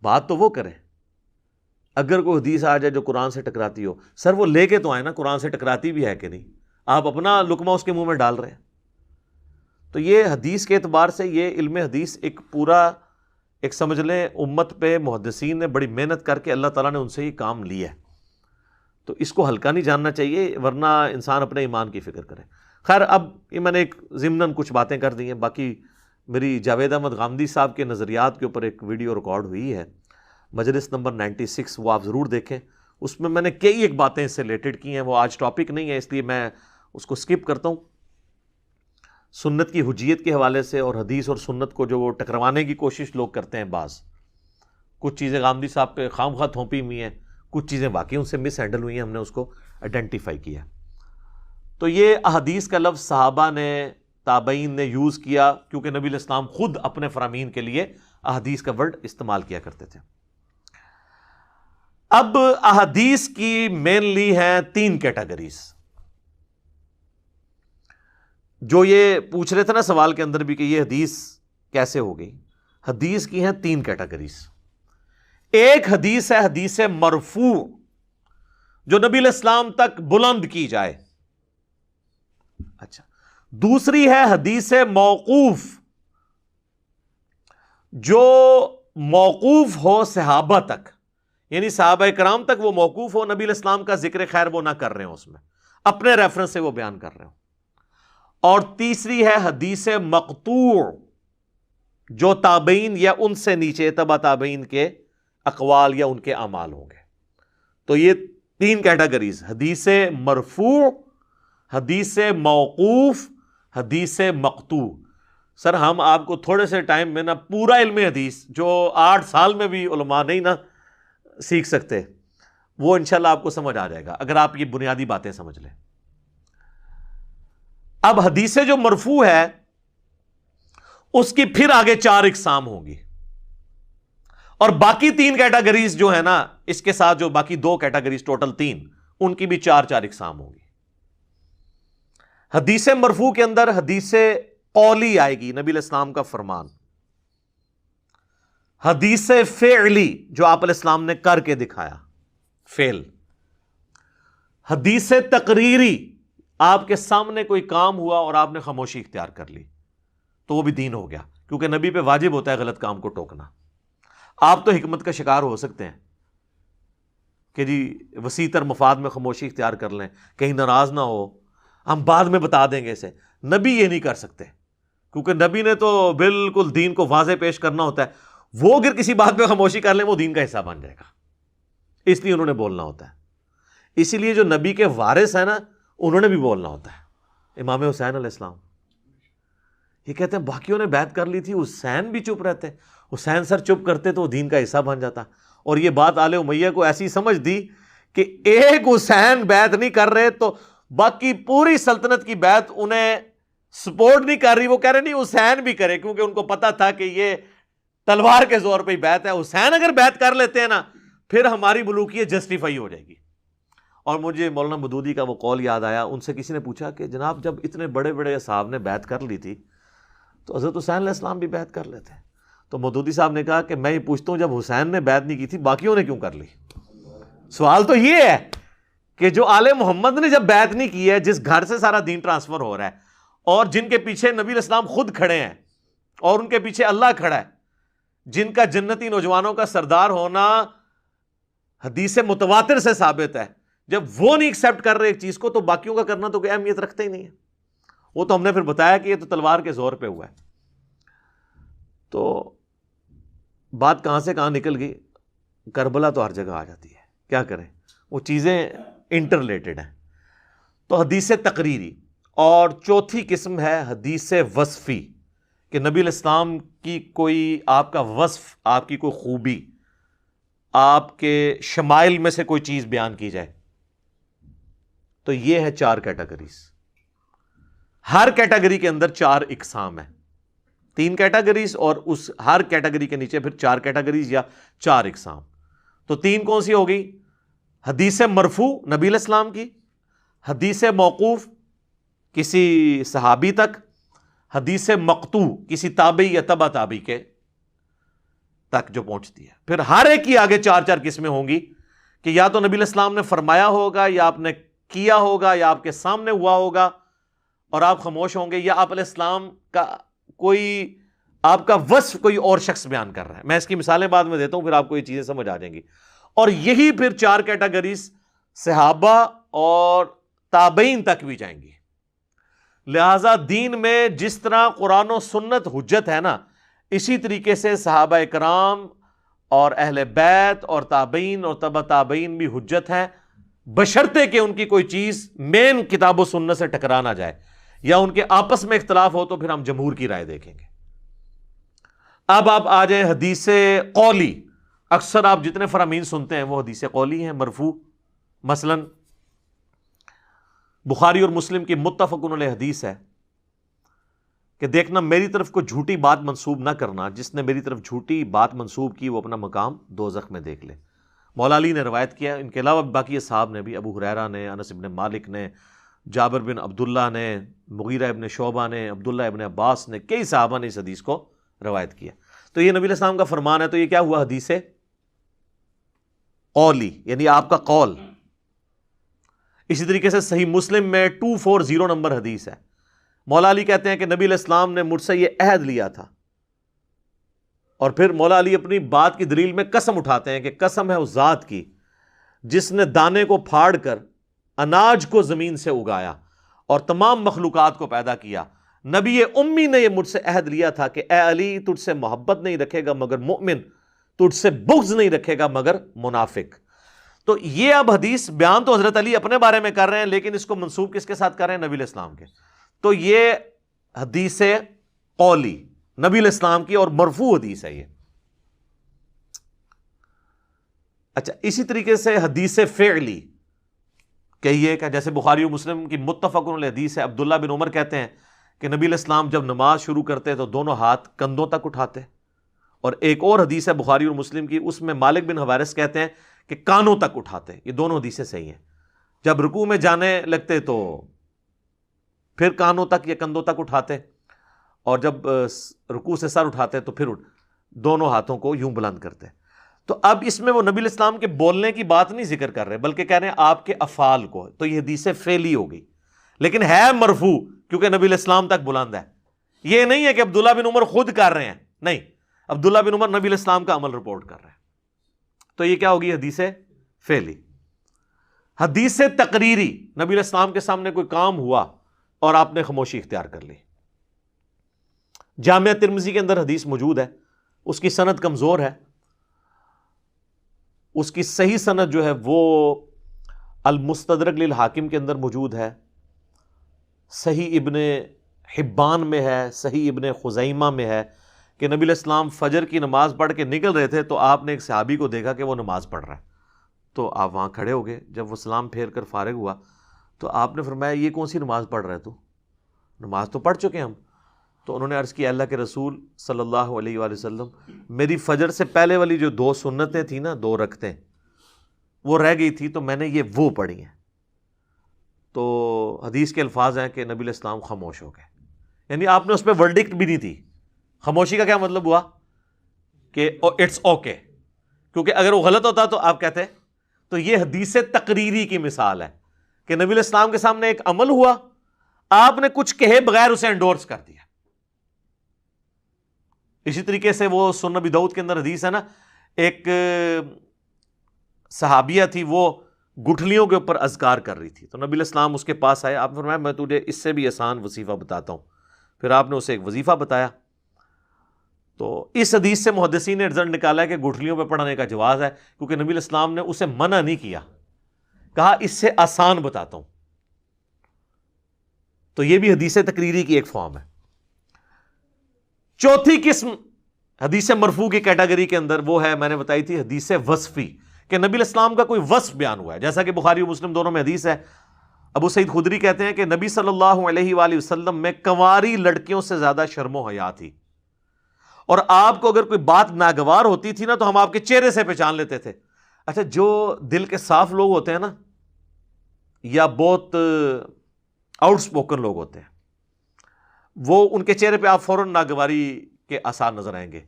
بات تو وہ کریں. اگر کوئی حدیث آ جائے جو قرآن سے ٹکراتی ہو، سر وہ لے کے تو آئیں نا، قرآن سے ٹکراتی بھی ہے کہ نہیں، آپ اپنا لقمہ اس کے منہ میں ڈال رہے ہیں. تو یہ حدیث کے اعتبار سے یہ علم حدیث ایک پورا ایک سمجھ لیں امت پہ محدثین نے بڑی محنت کر کے اللہ تعالیٰ نے ان سے یہ کام لیا ہے. تو اس کو ہلکا نہیں جاننا چاہیے، ورنہ انسان اپنے ایمان کی فکر کرے. خیر اب یہ میں نے ایک ضمناً کچھ باتیں کر دی ہیں، باقی میری جاوید احمد غامدی صاحب کے نظریات کے اوپر ایک ویڈیو ریکارڈ ہوئی ہے، مجلس نمبر 96، وہ آپ ضرور دیکھیں. اس میں میں نے کئی ایک باتیں اس سے ریلیٹڈ کی ہیں، وہ آج ٹاپک نہیں ہے اس لیے میں اس کو سکپ کرتا ہوں. سنت کی حجیت کے حوالے سے اور حدیث اور سنت کو جو وہ ٹکروانے کی کوشش لوگ کرتے ہیں، بعض کچھ چیزیں غامدی صاحب پہ خام خواہ تھوپی ہوئی ہیں، کچھ چیزیں واقعی ان سے مس ہینڈل ہوئی ہیں، ہم نے اس کو آئیڈینٹیفائی کیا. تو یہ احادیث کا لفظ صحابہ نے تابعین نے یوز کیا، کیونکہ نبی علیہ السلام خود اپنے فرامین کے لیے احادیث کا ورڈ استعمال کیا کرتے تھے۔ اب احادیث کی مینلی ہیں 3 کیٹیگریز، جو یہ پوچھ رہے تھے نا سوال کے اندر بھی کہ یہ حدیث کیسے ہو گئی۔ حدیث کی ہیں 3 کیٹیگریز۔ ایک حدیث ہے حدیث مرفوع، جو نبی علیہ السلام تک بلند کی جائے۔ اچھا، دوسری ہے حدیث موقوف، جو موقوف ہو صحابہ تک، یعنی صحابہ کرام تک وہ موقوف ہو، نبی علیہ السلام کا ذکر خیر وہ نہ کر رہے ہوں، اس میں اپنے ریفرنس سے وہ بیان کر رہے ہوں۔ اور تیسری ہے حدیث مقطوع، جو تابعین یا ان سے نیچے تبع تابعین کے اقوال یا ان کے اعمال ہوں گے۔ تو یہ 3 کیٹیگریز، حدیث مرفوع، حدیث موقوف، حدیث مقطوع۔ سر ہم آپ کو تھوڑے سے ٹائم میں نا پورا علم حدیث، جو 8 سال میں بھی علماء نہیں نا سیکھ سکتے، وہ انشاءاللہ آپ کو سمجھ آ جائے گا اگر آپ یہ بنیادی باتیں سمجھ لیں۔ اب حدیث جو مرفوع ہے اس کی پھر آگے 4 اقسام ہوں گی، اور باقی 3 کیٹیگریز جو ہے نا اس کے ساتھ، جو باقی 2 کیٹیگریز ٹوٹل 3، ان کی بھی 4 اقسام ہوں گی۔ حدیث مرفوع کے اندر حدیث قولی آئے گی، نبی علیہ السلام کا فرمان۔ حدیث فعلی، جو آپ علیہ السلام نے کر کے دکھایا، فعل۔ حدیث تقریری، آپ کے سامنے کوئی کام ہوا اور آپ نے خاموشی اختیار کر لی، تو وہ بھی دین ہو گیا، کیونکہ نبی پہ واجب ہوتا ہے غلط کام کو ٹوکنا۔ آپ تو حکمت کا شکار ہو سکتے ہیں کہ جی وسیع تر مفاد میں خاموشی اختیار کر لیں، کہیں ناراض نہ ہو، ہم بعد میں بتا دیں گے اسے۔ نبی یہ نہیں کر سکتے، کیونکہ نبی نے تو بالکل دین کو واضح پیش کرنا ہوتا ہے۔ وہ اگر کسی بات پہ خاموشی کر لیں وہ دین کا حصہ بن جائے گا، اس لیے انہوں نے بولنا ہوتا ہے۔ اسی لیے جو نبی کے وارث ہیں نا، انہوں نے بھی بولنا ہوتا ہے۔ امام حسین علیہ السلام، یہ کہتے ہیں باقیوں نے بیعت کر لی تھی، حسین بھی چپ رہتے، حسین سر چپ کرتے تو وہ دین کا حصہ بن جاتا۔ اور یہ بات آل امیہ کو ایسی سمجھ دی کہ ایک حسین بیعت نہیں کر رہے تو باقی پوری سلطنت کی بیعت انہیں سپورٹ نہیں کر رہی، وہ کہہ رہے نہیں حسین بھی کرے، کیونکہ ان کو پتا تھا کہ یہ تلوار کے زور پہ ہی بیعت ہے، حسین اگر بیعت کر لیتے ہیں نا پھر ہماری ملوکیت جسٹیفائی ہو جائے گی۔ اور مجھے مولانا مودودی کا وہ قول یاد آیا، ان سے کسی نے پوچھا کہ جناب جب اتنے بڑے بڑے اصحاب نے بیعت کر لی تھی تو حضرت حسین علیہ السلام بھی بیعت کر لیتے، تو مودودی صاحب نے کہا کہ میں یہ پوچھتا ہوں جب حسین نے بیعت نہیں کی تھی باقیوں نے کیوں کر لی؟ سوال تو یہ ہے کہ جو آل محمد نے جب بیعت نہیں کی ہے، جس گھر سے سارا دین ٹرانسفر ہو رہا ہے، اور جن کے پیچھے نبی علیہ السلام خود کھڑے ہیں اور ان کے پیچھے اللہ کھڑا ہے، جن کا جنتی نوجوانوں کا سردار ہونا حدیث متواتر سے ثابت ہے، جب وہ نہیں ایکسیپٹ کر رہے ایک چیز کو تو باقیوں کا کرنا تو کوئی اہمیت رکھتا ہی نہیں ہے۔ وہ تو ہم نے پھر بتایا کہ یہ تو تلوار کے زور پہ ہوا ہے۔ تو بات کہاں سے کہاں نکل گئی، کربلا تو ہر جگہ آ جاتی ہے، کیا کریں، وہ چیزیں انٹر ریلیٹڈ ہیں۔ تو حدیث تقریری، اور چوتھی قسم ہے حدیث وصفی، کہ نبی علیہ السلام کی کوئی آپ کا وصف، آپ کی کوئی خوبی، آپ کے شمائل میں سے کوئی چیز بیان کی جائے۔ تو یہ ہے 4 کیٹیگریز، ہر کیٹیگری کے اندر 4 اقسام ہیں، 3 کیٹیگریز اور اس ہر کیٹیگری کے نیچے پھر 4 کیٹیگریز یا 4 اقسام۔ تو 3 کون سی ہوگی؟ حدیث مرفوع نبی علیہ السلام کی، حدیث موقوف کسی صحابی تک، حدیث مقطوع کسی تابعی یا تبع تابعی کے تک جو پہنچتی ہے۔ پھر ہر ایک کی آگے 4 قسمیں ہوں گی کہ یا تو نبی علیہ السلام نے فرمایا ہوگا، یا آپ نے کیا ہوگا، یا آپ کے سامنے ہوا ہوگا اور آپ خاموش ہوں گے، یا آپ علیہ السلام کا کوئی آپ کا وصف کوئی اور شخص بیان کر رہا ہے۔ میں اس کی مثالیں بعد میں دیتا ہوں، پھر آپ کو یہ چیزیں سمجھ آ جائیں گی۔ اور یہی پھر 4 کیٹیگریز صحابہ اور تابعین تک بھی جائیں گی۔ لہذا دین میں جس طرح قرآن و سنت حجت ہے نا، اسی طریقے سے صحابہ کرام اور اہل بیت اور تابعین اور تبع تابعین بھی حجت ہیں، بشرطے کہ ان کی کوئی چیز مین کتاب و سنت سے ٹکرا نہ جائے، یا ان کے آپس میں اختلاف ہو تو پھر ہم جمہور کی رائے دیکھیں گے۔ اب آپ آ جائیں حدیث قولی۔ اکثر آپ جتنے فرامین سنتے ہیں وہ حدیث قولی ہیں، مرفوع۔ مثلا بخاری اور مسلم کی متفق علیہ حدیث ہے کہ دیکھنا میری طرف کو جھوٹی بات منسوب نہ کرنا، جس نے میری طرف جھوٹی بات منسوب کی وہ اپنا مقام دوزخ میں دیکھ لے۔ مولا علی نے روایت کیا، ان کے علاوہ باقی اصحاب نے بھی، ابو ہریرہ نے، انس ابن مالک نے، جابر بن عبداللہ نے، مغیرہ ابن شعبہ نے، عبداللہ ابن عباس نے، کئی صحابہ نے اس حدیث کو روایت کیا۔ تو یہ نبی علیہ السلام کا فرمان ہے، تو یہ کیا ہوا؟ حدیث قولی، یعنی آپ کا قول۔ اسی طریقے سے صحیح مسلم میں 240 نمبر حدیث ہے، مولا علی کہتے ہیں کہ نبی علیہ السلام نے مجھ سے یہ عہد لیا تھا، اور پھر مولا علی اپنی بات کی دلیل میں قسم اٹھاتے ہیں کہ قسم ہے اس ذات کی جس نے دانے کو پھاڑ کر اناج کو زمین سے اگایا اور تمام مخلوقات کو پیدا کیا، نبی امی نے یہ مجھ سے عہد لیا تھا کہ اے علی تجھ سے محبت نہیں رکھے گا مگر مؤمن، تجھ سے بغض نہیں رکھے گا مگر منافق۔ تو یہ اب حدیث بیان تو حضرت علی اپنے بارے میں کر رہے ہیں، لیکن اس کو منسوب کس کے ساتھ کر رہے ہیں؟ نبی علیہ السلام کے۔ تو یہ حدیث قولی نبی علیہ السلام کی اور مرفوع حدیث ہے یہ۔ اچھا، اسی طریقے سے حدیث فعلی کہیے کہ جیسے بخاری و مسلم کی متفق علیہ حدیث ہے، عبداللہ بن عمر کہتے ہیں کہ نبی علیہ السلام جب نماز شروع کرتے تو دونوں ہاتھ کندھوں تک اٹھاتے، اور ایک اور حدیث ہے بخاری اور مسلم کی، اس میں مالک بن حویرث کہتے ہیں کہ کانوں تک اٹھاتے۔ یہ دونوں حدیثیں صحیح ہیں۔ جب رکوع میں جانے لگتے تو پھر کانوں تک یا کندھوں تک اٹھاتے، اور جب رکوع سے سر اٹھاتے تو پھر دونوں ہاتھوں کو یوں بلند کرتے۔ تو اب اس میں وہ نبی علیہ السلام کے بولنے کی بات نہیں ذکر کر رہے، بلکہ کہہ رہے ہیں آپ کے افعال کو، تو یہ حدیث فعلی ہو گئی، لیکن ہے مرفوع کیونکہ نبی علیہ السلام تک بلند ہے۔ یہ نہیں ہے کہ عبداللہ بن عمر خود کر رہے ہیں، نہیں، عبداللہ بن عمر نبی علیہ السلام کا عمل رپورٹ کر رہے ہیں۔ تو یہ کیا ہوگی؟ حدیث فعلی۔ حدیث تقریری، نبی علیہ السلام کے سامنے کوئی کام ہوا اور آپ نے خاموشی اختیار کر لی۔ جامعہ ترمذی کے اندر حدیث موجود ہے، اس کی سند کمزور ہے، اس کی صحیح سند جو ہے وہ المستدرک للحاکم کے اندر موجود ہے، صحیح ابن حبان میں ہے، صحیح ابن خزیمہ میں ہے کہ نبی علیہ السلام فجر کی نماز پڑھ کے نکل رہے تھے تو آپ نے ایک صحابی کو دیکھا کہ وہ نماز پڑھ رہا ہے، تو آپ وہاں کھڑے ہو گئے۔ جب وہ سلام پھیر کر فارغ ہوا تو آپ نے فرمایا یہ کون سی نماز پڑھ رہا ہے تو؟ نماز تو پڑھ چکے ہم۔ تو انہوں نے عرض کیا اللہ کے رسول صلی اللہ علیہ وآلہ وسلم، میری فجر سے پہلے والی جو 2 سنتیں تھیں نا، 2 رکعتیں وہ رہ گئی تھی تو میں نے یہ وہ پڑھی ہیں۔ تو حدیث کے الفاظ ہیں کہ نبی علیہ السلام خاموش ہو گئے، یعنی آپ نے اس پہ ورڈکٹ بھی نہیں دی۔ خاموشی کا کیا مطلب ہوا؟ کہ اٹس اوکے، کیونکہ اگر وہ غلط ہوتا تو آپ کہتے۔ تو یہ حدیث تقریری کی مثال ہے کہ نبی علیہ السلام کے سامنے ایک عمل ہوا، آپ نے کچھ کہے بغیر اسے انڈورس کر دیا۔ اسی طریقے سے وہ سنن ابی داؤد کے اندر حدیث ہے نا، ایک صحابیہ تھی، وہ گٹھلیوں کے اوپر اذکار کر رہی تھی، تو نبی علیہ السلام اس کے پاس آئے، آپ نے فرمایا میں تجھے اس سے بھی آسان وظیفہ بتاتا ہوں۔ پھر آپ نے اسے ایک وظیفہ بتایا۔ تو اس حدیث سے محدثین نے رزلٹ نکالا ہے کہ گٹھلیوں پہ پڑھنے کا جواز ہے، کیونکہ نبی علیہ السلام نے اسے منع نہیں کیا، کہا اس سے آسان بتاتا ہوں۔ تو یہ بھی حدیث تقریری کی ایک فارم ہے۔ چوتھی قسم حدیث مرفوع کی کیٹیگری کے اندر وہ ہے، میں نے بتائی تھی، حدیث وصفی، کہ نبی علیہ السلام کا کوئی وصف بیان ہوا ہے، جیسا کہ بخاری و مسلم دونوں میں حدیث ہے۔ ابو سعید خدری کہتے ہیں کہ نبی صلی اللہ علیہ وآلہ وسلم میں کنواری لڑکیوں سے زیادہ شرم و حیا تھی، اور آپ کو اگر کوئی بات ناگوار ہوتی تھی نا تو ہم آپ کے چہرے سے پہچان لیتے تھے۔ اچھا، جو دل کے صاف لوگ ہوتے ہیں نا، یا بہت آؤٹ سپوکن لوگ ہوتے ہیں، وہ ان کے چہرے پہ آپ فوراً ناگواری کے آثار نظر آئیں گے۔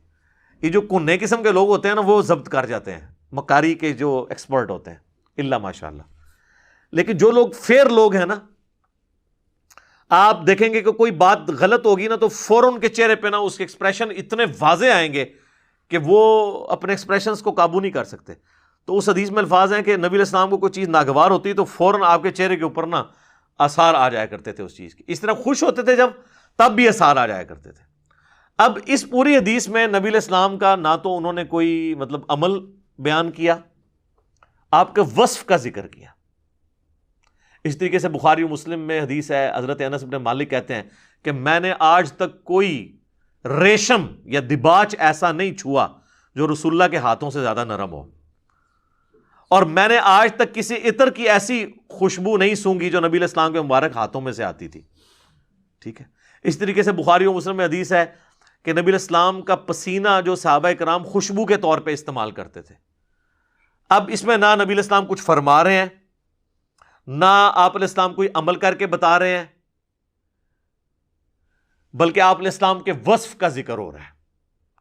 یہ جو کنے قسم کے لوگ ہوتے ہیں نا، وہ ضبط کر جاتے ہیں، مکاری کے جو ایکسپرٹ ہوتے ہیں، اللہ ماشاء اللہ۔ لیکن جو لوگ فیئر لوگ ہیں نا، آپ دیکھیں گے کہ کوئی بات غلط ہوگی نا تو فوراً ان کے چہرے پہ نا اس کے ایکسپریشن اتنے واضح آئیں گے کہ وہ اپنے ایکسپریشنز کو قابو نہیں کر سکتے۔ تو اس حدیث میں الفاظ ہیں کہ نبی علیہ السلام کو کوئی چیز ناگوار ہوتی تو فوراً آپ کے چہرے کے اوپر نا آثار آ جایا کرتے تھے اس چیز کے، اس طرح خوش ہوتے تھے جب، تب بھی آثار آ جایا کرتے تھے۔ اب اس پوری حدیث میں نبی علیہ السلام کا نہ تو انہوں نے کوئی عمل بیان کیا، آپ کے وصف کا ذکر کیا۔ اس طریقے سے بخاری و مسلم میں حدیث ہے، حضرت انس بن مالک کہتے ہیں کہ میں نے آج تک کوئی ریشم یا دباچ ایسا نہیں چھوا جو رسول اللہ کے ہاتھوں سے زیادہ نرم ہو، اور میں نے آج تک کسی عطر کی ایسی خوشبو نہیں سونگھی جو نبی علیہ السلام کے مبارک ہاتھوں میں سے آتی تھی۔ ٹھیک ہے، اس طریقے سے بخاری و مسلم میں حدیث ہے کہ نبی علیہ السلام کا پسینہ جو صحابہ کرام خوشبو کے طور پہ استعمال کرتے تھے. اب اس میں نہ نبی علیہ السلام کچھ فرما رہے ہیں، نہ آپ علیہ السلام کوئی عمل کر کے بتا رہے ہیں، بلکہ آپ علیہ السلام کے وصف کا ذکر ہو رہا ہے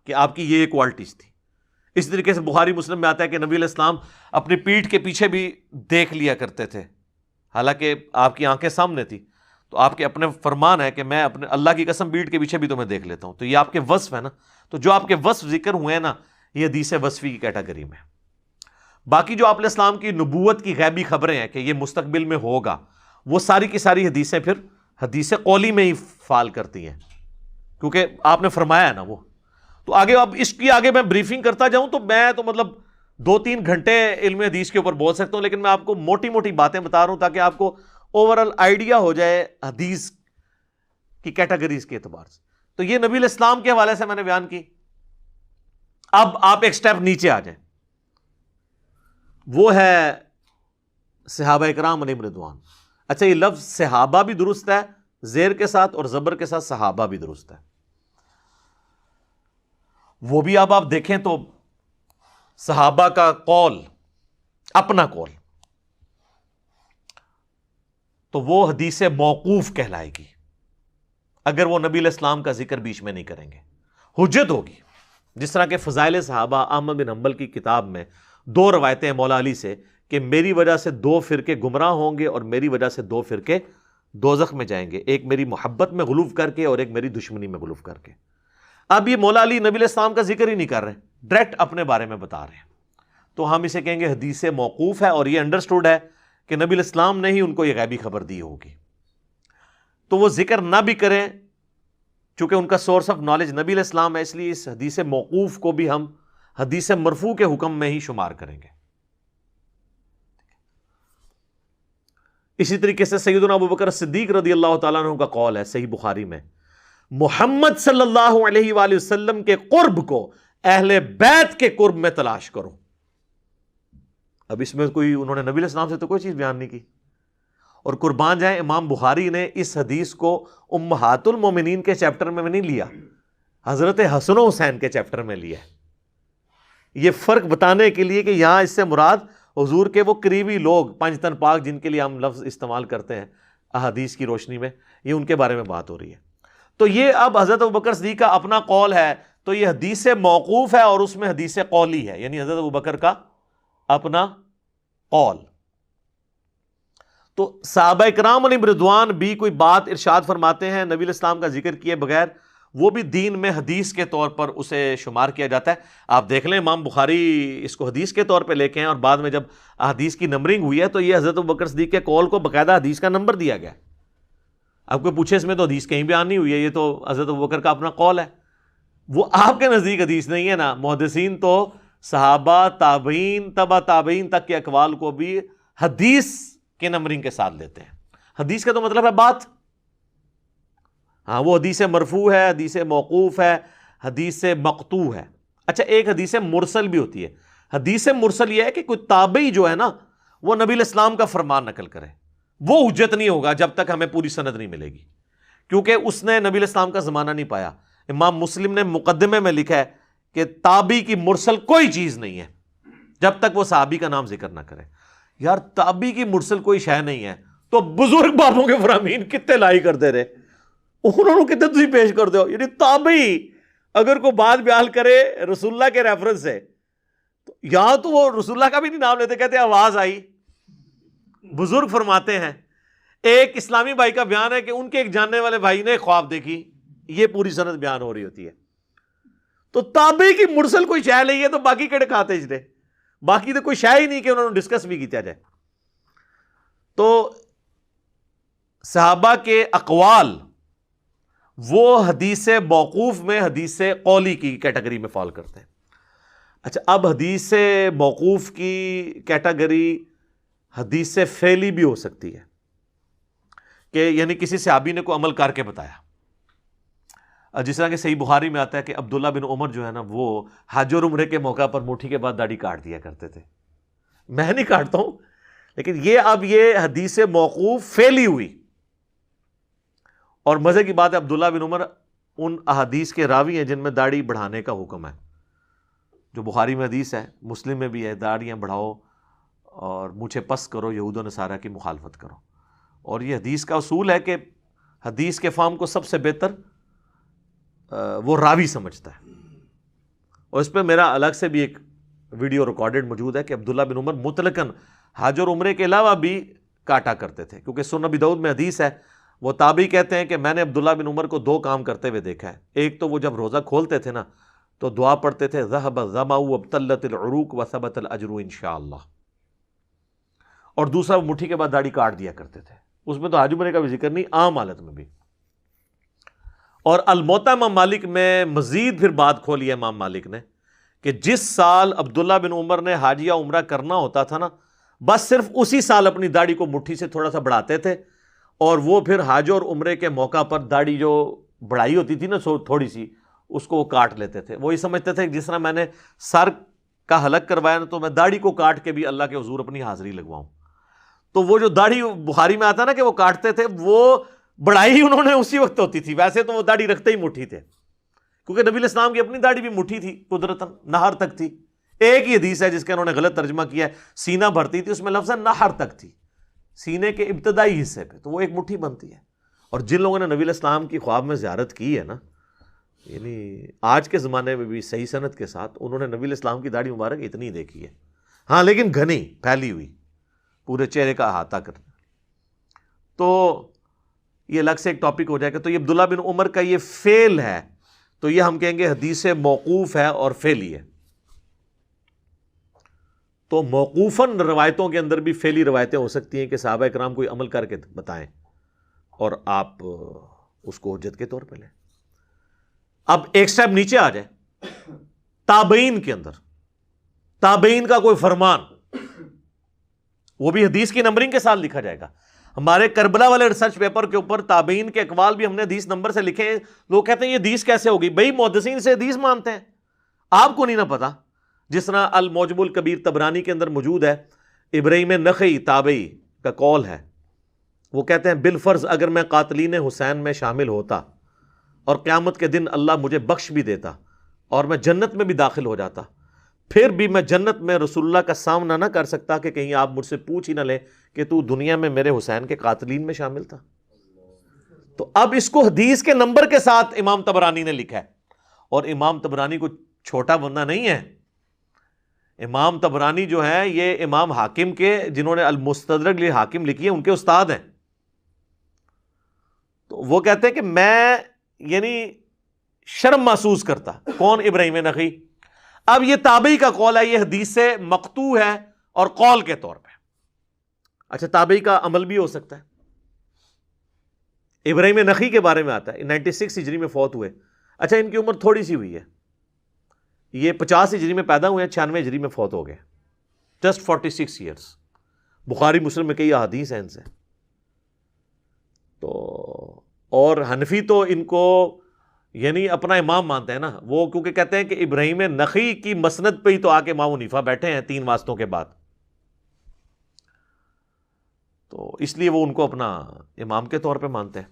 کہ آپ کی یہ کوالٹیز تھی. اس طریقے سے بخاری مسلم میں آتا ہے کہ نبی علیہ السلام اپنی پیٹھ کے پیچھے بھی دیکھ لیا کرتے تھے، حالانکہ آپ کی آنکھیں سامنے تھی، تو آپ کے اپنے فرمان ہے کہ میں اپنے اللہ کی قسم پیٹھ کے پیچھے بھی تمہیں دیکھ لیتا ہوں. تو یہ آپ کے وصف ہے نا، تو جو آپ کے وصف ذکر ہوئے ہیں نا، یہ حدیث وصفی کی کیٹیگری میں. باقی جو آپ علیہ السلام کی نبوت کی غیبی خبریں ہیں کہ یہ مستقبل میں ہوگا، وہ ساری کی ساری حدیثیں پھر حدیث قولی میں ہی فال کرتی ہیں، کیونکہ آپ نے فرمایا ہے نا وہ. تو آگے اب اس کی آگے میں بریفنگ کرتا جاؤں تو میں تو مطلب 2-3 گھنٹے علم حدیث کے اوپر بول سکتا ہوں، لیکن میں آپ کو موٹی موٹی باتیں بتا رہا ہوں تاکہ آپ کو اوورال آئیڈیا ہو جائے حدیث کی کیٹیگریز کے اعتبار سے. تو یہ نبی علیہ السلام کے حوالے سے میں نے بیان کی. اب آپ ایک سٹیپ نیچے آ جائیں، وہ ہے صحابہ کرام علیہم رضوان. اچھا، یہ لفظ صحابہ بھی درست ہے زیر کے ساتھ اور زبر کے ساتھ صحابہ بھی درست ہے. وہ بھی اب آپ دیکھیں تو صحابہ کا قول، اپنا قول، تو وہ حدیث موقوف کہلائے گی اگر وہ نبی علیہ السلام کا ذکر بیچ میں نہیں کریں گے. حجت ہوگی. جس طرح کہ فضائل صحابہ احمد بن حنبل کی کتاب میں 2 روایتیں ہیں مولا علی سے کہ میری وجہ سے 2 فرقے گمراہ ہوں گے اور میری وجہ سے 2 فرقے دوزخ میں جائیں گے، ایک میری محبت میں غلوف کر کے اور ایک میری دشمنی میں غلوف کر کے. اب یہ مولا علی نبی علیہ السلام کا ذکر ہی نہیں کر رہے، ڈائریکٹ اپنے بارے میں بتا رہے ہیں، تو ہم اسے کہیں گے حدیث موقوف ہے. اور یہ انڈرسٹوڈ ہے کہ نبی علیہ السلام نے ہی ان کو یہ غیبی خبر دی ہوگی، تو وہ ذکر نہ بھی کریں چونکہ ان کا سورس آف نالج نبی علیہ السلام ہے، اس لیے اس حدیث موقوف کو بھی ہم حدیث مرفوع کے حکم میں ہی شمار کریں گے. اسی طریقے سے سیدنا ابوبکر صدیق رضی اللہ تعالیٰ عنہ کا قول ہے صحیح بخاری میں، محمد صلی اللہ علیہ وآلہ وسلم کے قرب کو اہل بیت کے قرب میں تلاش کرو. اب اس میں کوئی انہوں نے نبی علیہ السلام سے تو کوئی چیز بیان نہیں کی. اور قربان جائیں امام بخاری نے اس حدیث کو امہات المومنین کے چیپٹر میں نہیں لیا، حضرت حسن و حسین کے چیپٹر میں لیا. یہ فرق بتانے کے لیے کہ یہاں اس سے مراد حضور کے وہ قریبی لوگ 5 تن پاک جن کے لیے ہم لفظ استعمال کرتے ہیں احادیث کی روشنی میں، یہ ان کے بارے میں بات ہو رہی ہے. تو یہ اب حضرت ابوبکر صدیق کا اپنا قول ہے، تو یہ حدیث موقوف ہے اور اس میں حدیث قولی ہے، یعنی حضرت ابوبکر کا اپنا قول. تو صحابہ کرام علیہم رضوان بھی کوئی بات ارشاد فرماتے ہیں نبی علیہ السلام کا ذکر کیے بغیر، وہ بھی دین میں حدیث کے طور پر اسے شمار کیا جاتا ہے. آپ دیکھ لیں امام بخاری اس کو حدیث کے طور پہ لے کے ہیں، اور بعد میں جب حدیث کی نمبرنگ ہوئی ہے تو یہ حضرت ابوبکر صدیق کے قول کو باقاعدہ حدیث کا نمبر دیا گیا. آپ کو پوچھے اس میں تو حدیث کہیں بیان نہیں ہوئی ہے، یہ تو حضرت ابوبکر کا اپنا قول ہے. وہ آپ کے نزدیک حدیث نہیں ہے نا. محدثین تو صحابہ، تابعین، تبع تابعین تک کے اقوال کو بھی حدیث کے نمبرنگ کے ساتھ لیتے ہیں. حدیث کا تو مطلب ہے بات. ہاں، وہ حدیث مرفوع ہے، حدیث موقوف ہے، حدیث مقطوع ہے. اچھا، ایک حدیث مرسل بھی ہوتی ہے. حدیث مرسل یہ ہے کہ کوئی تابعی جو ہے نا وہ نبی علیہ السلام کا فرمان نقل کرے، وہ حجت نہیں ہوگا جب تک ہمیں پوری سند نہیں ملے گی، کیونکہ اس نے نبی علیہ السلام کا زمانہ نہیں پایا. امام مسلم نے مقدمے میں لکھا ہے کہ تابعی کی مرسل کوئی چیز نہیں ہے جب تک وہ صحابی کا نام ذکر نہ کرے. یار، تابعی کی مرسل کوئی شے نہیں ہے تو بزرگ بابوں کے فرامین کتنے لائی کر دے رہے، انہوں نے کتنے تھی پیش کر دو. یعنی تابعی اگر کوئی بات بیان کرے رسول اللہ کے ریفرنس سے، تو یہاں تو وہ رسول اللہ کا بھی نہیں نام لیتے، کہتے آواز آئی. بزرگ فرماتے ہیں ایک اسلامی بھائی کا بیان ہے کہ ان کے ایک جاننے والے بھائی نے خواب دیکھی، یہ پوری سند بیان ہو رہی ہوتی ہے. تو تابعی کی مرسل کوئی شے نہیں ہے تو باقی کڑے کھاتے جنے، باقی تو کوئی شے ہی نہیں کہ انہوں نے ڈسکس بھی کیا جائے. تو صحابہ کے اقوال وہ حدیث موقوف میں حدیث قولی کی کیٹیگری میں فال کرتے ہیں. اچھا، اب حدیث موقوف کی کیٹیگری حدیث فعلی بھی ہو سکتی ہے کہ یعنی کسی صحابی نے کوئی عمل کر کے بتایا. جس طرح کہ صحیح بخاری میں آتا ہے کہ عبداللہ بن عمر جو ہے نا وہ حج اور عمرے کے موقع پر مٹھی کے بعد داڑھی کاٹ دیا کرتے تھے. میں نہیں کاٹتا ہوں، لیکن یہ اب یہ حدیث موقوف فعلی ہوئی. اور مزے کی بات ہے عبداللہ بن عمر ان احادیث کے راوی ہیں جن میں داڑھی بڑھانے کا حکم ہے، جو بخاری میں حدیث ہے، مسلم میں بھی ہے، داڑھیاں بڑھاؤ اور مونچھیں پس کرو، یہود و نصارہ کی مخالفت کرو. اور یہ حدیث کا اصول ہے کہ حدیث کے فہم کو سب سے بہتر وہ راوی سمجھتا ہے. اور اس پہ میرا الگ سے بھی ایک ویڈیو ریکارڈڈ موجود ہے کہ عبداللہ بن عمر مطلقاً حج اور عمرے کے علاوہ بھی کاٹا کرتے تھے، کیونکہ سنن ابی داؤد میں حدیث ہے، وہ تابعی کہتے ہیں کہ میں نے عبداللہ بن عمر کو 2 کام کرتے ہوئے دیکھا ہے. ایک تو وہ جب روزہ کھولتے تھے نا تو دعا پڑھتے تھے ذهب الظمأ وابتلت العروق وثبت الاجر انشاءاللہ، اور دوسرا وہ مٹھی کے بعد داڑھی کاٹ دیا کرتے تھے. اس میں تو حج عمرے کا بھی ذکر نہیں، عام حالت میں بھی. اور الموطا امام مالک میں مزید پھر بات کھولی ہے امام مالک نے کہ جس سال عبداللہ بن عمر نے حج یا عمرہ کرنا ہوتا تھا نا، بس صرف اسی سال اپنی داڑھی کو مٹھی سے تھوڑا سا بڑھاتے تھے، اور وہ پھر حج اور عمرے کے موقع پر داڑھی جو بڑھائی ہوتی تھی نا تھوڑی سی، اس کو وہ کاٹ لیتے تھے. وہی سمجھتے تھے کہ جس طرح میں نے سر کا حلق کروایا نا، تو میں داڑھی کو کاٹ کے بھی اللہ کے حضور اپنی حاضری لگواؤں. تو وہ جو داڑھی بخاری میں آتا نا کہ وہ کاٹتے تھے، وہ بڑھائی انہوں نے اسی وقت ہوتی تھی. ویسے تو وہ داڑھی رکھتے ہی مٹھی تھے، کیونکہ نبی علیہ السلام کی اپنی داڑھی بھی مٹھی تھی، قدرتاً نہر تک تھی. ایک ہی حدیث ہے جس کا انہوں نے غلط ترجمہ کیا ہے، سینہ بھرتی تھی، اس میں لفظ ہے نہر تک تھی، سینے کے ابتدائی حصے پہ، تو وہ ایک مٹھی بنتی ہے. اور جن لوگوں نے نبی علیہ السلام کی خواب میں زیارت کی ہے نا، یعنی آج کے زمانے میں بھی صحیح سند کے ساتھ، انہوں نے نبی علیہ السلام کی داڑھی مبارک اتنی دیکھی ہے. ہاں لیکن گھنی پھیلی ہوئی، پورے چہرے کا احاطہ کرنا. تو یہ الگ سے ایک ٹاپک ہو جائے گا. تو یہ عبداللہ بن عمر کا یہ فعل ہے، تو یہ ہم کہیں گے حدیث موقوف ہے اور فعلی ہے. تو موقوفاً روایتوں کے اندر بھی فعلی روایتیں ہو سکتی ہیں کہ صحابہ اکرام کوئی عمل کر کے بتائیں اور آپ اس کو حجت کے طور پہ لیں. اب ایک سٹیپ نیچے آ جائے، تابعین کے اندر تابعین کا کوئی فرمان، وہ بھی حدیث کی نمبرنگ کے ساتھ لکھا جائے گا. ہمارے کربلا والے ریسرچ پیپر کے اوپر تابعین کے اقوال بھی ہم نے حدیث نمبر سے لکھے ہیں. لوگ کہتے ہیں یہ حدیث کیسے ہوگی؟ بھائی محدثین سے حدیث مانتے ہیں، آپ کو نہیں نہ پتا. جس طرح المعجم الکبیر طبرانی کے اندر موجود ہے، ابراہیم نخعی تابعی کا قول ہے، وہ کہتے ہیں بالفرض اگر میں قاتلین حسین میں شامل ہوتا اور قیامت کے دن اللہ مجھے بخش بھی دیتا اور میں جنت میں بھی داخل ہو جاتا، پھر بھی میں جنت میں رسول اللہ کا سامنا نہ کر سکتا کہ کہیں آپ مجھ سے پوچھ ہی نہ لیں کہ تو دنیا میں میرے حسین کے قاتلین میں شامل تھا. تو اب اس کو حدیث کے نمبر کے ساتھ امام طبرانی نے لکھا ہے. اور امام طبرانی کو چھوٹا بندہ نہیں ہے. امام طبرانی جو ہے یہ امام حاکم کے، جنہوں نے المستدرک للحاکم لکھی ہے، ان کے استاد ہیں. تو وہ کہتے ہیں کہ میں یعنی شرم محسوس کرتا. کون؟ ابراہیم نخعی. اب یہ تابعی کا قول ہے، یہ حدیث سے مقطوع ہے اور قول کے طور پہ. اچھا تابعی کا عمل بھی ہو سکتا ہے. ابراہیم نخعی کے بارے میں آتا ہے 96 ہجری میں فوت ہوئے. اچھا ان کی عمر تھوڑی سی ہوئی ہے، یہ 50 ہجری میں پیدا ہوئے ہیں، 96 ہجری میں فوت ہو گئے. Just 46 years. بخاری مسلم میں کئی احادیث ہیں ان سے. تو اور حنفی تو ان کو یعنی اپنا امام مانتے ہیں نا، وہ کیونکہ کہتے ہیں کہ ابراہیم نخعی کی مسند پہ ہی تو آ کے امام حنیفہ بیٹھے ہیں 3 واسطوں کے بعد، تو اس لیے وہ ان کو اپنا امام کے طور پہ مانتے ہیں.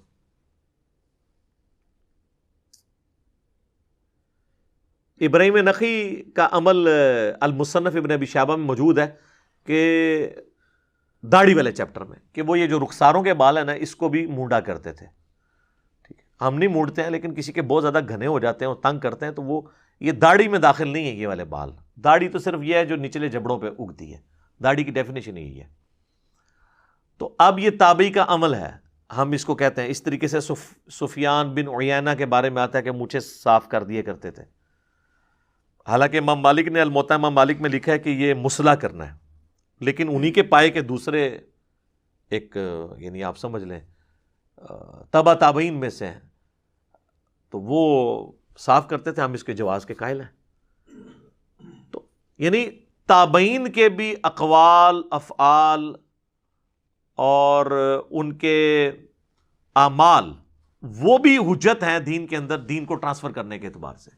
ابراہیم نخعی کا عمل المصنف ابن ابی شیبہ میں موجود ہے کہ داڑھی والے چیپٹر میں، کہ وہ یہ جو رخساروں کے بال ہیں نا، اس کو بھی مونڈا کرتے تھے. ہم نہیں مونڈتے ہیں، لیکن کسی کے بہت زیادہ گھنے ہو جاتے ہیں اور تنگ کرتے ہیں تو وہ یہ داڑھی میں داخل نہیں ہے. یہ والے بال، داڑھی تو صرف یہ ہے جو نچلے جبڑوں پہ اگتی ہے، داڑھی کی ڈیفینیشن یہی ہے. تو اب یہ تابعی کا عمل ہے، ہم اس کو کہتے ہیں. اس طریقے سے سفیان بن عیینہ کے بارے میں آتا ہے کہ مونچھیں صاف کر دیے کرتے تھے. حالانکہ امام مالک نے الموطا امام مالک میں لکھا ہے کہ یہ مسلح کرنا ہے، لیکن انہی کے پائے کے دوسرے ایک یعنی آپ سمجھ لیں تبع تابعین میں سے ہیں، تو وہ صاف کرتے تھے. ہم اس کے جواز کے قائل ہیں. تو یعنی تابعین کے بھی اقوال، افعال اور ان کے اعمال وہ بھی حجت ہیں دین کے اندر، دین کو ٹرانسفر کرنے کے اعتبار سے.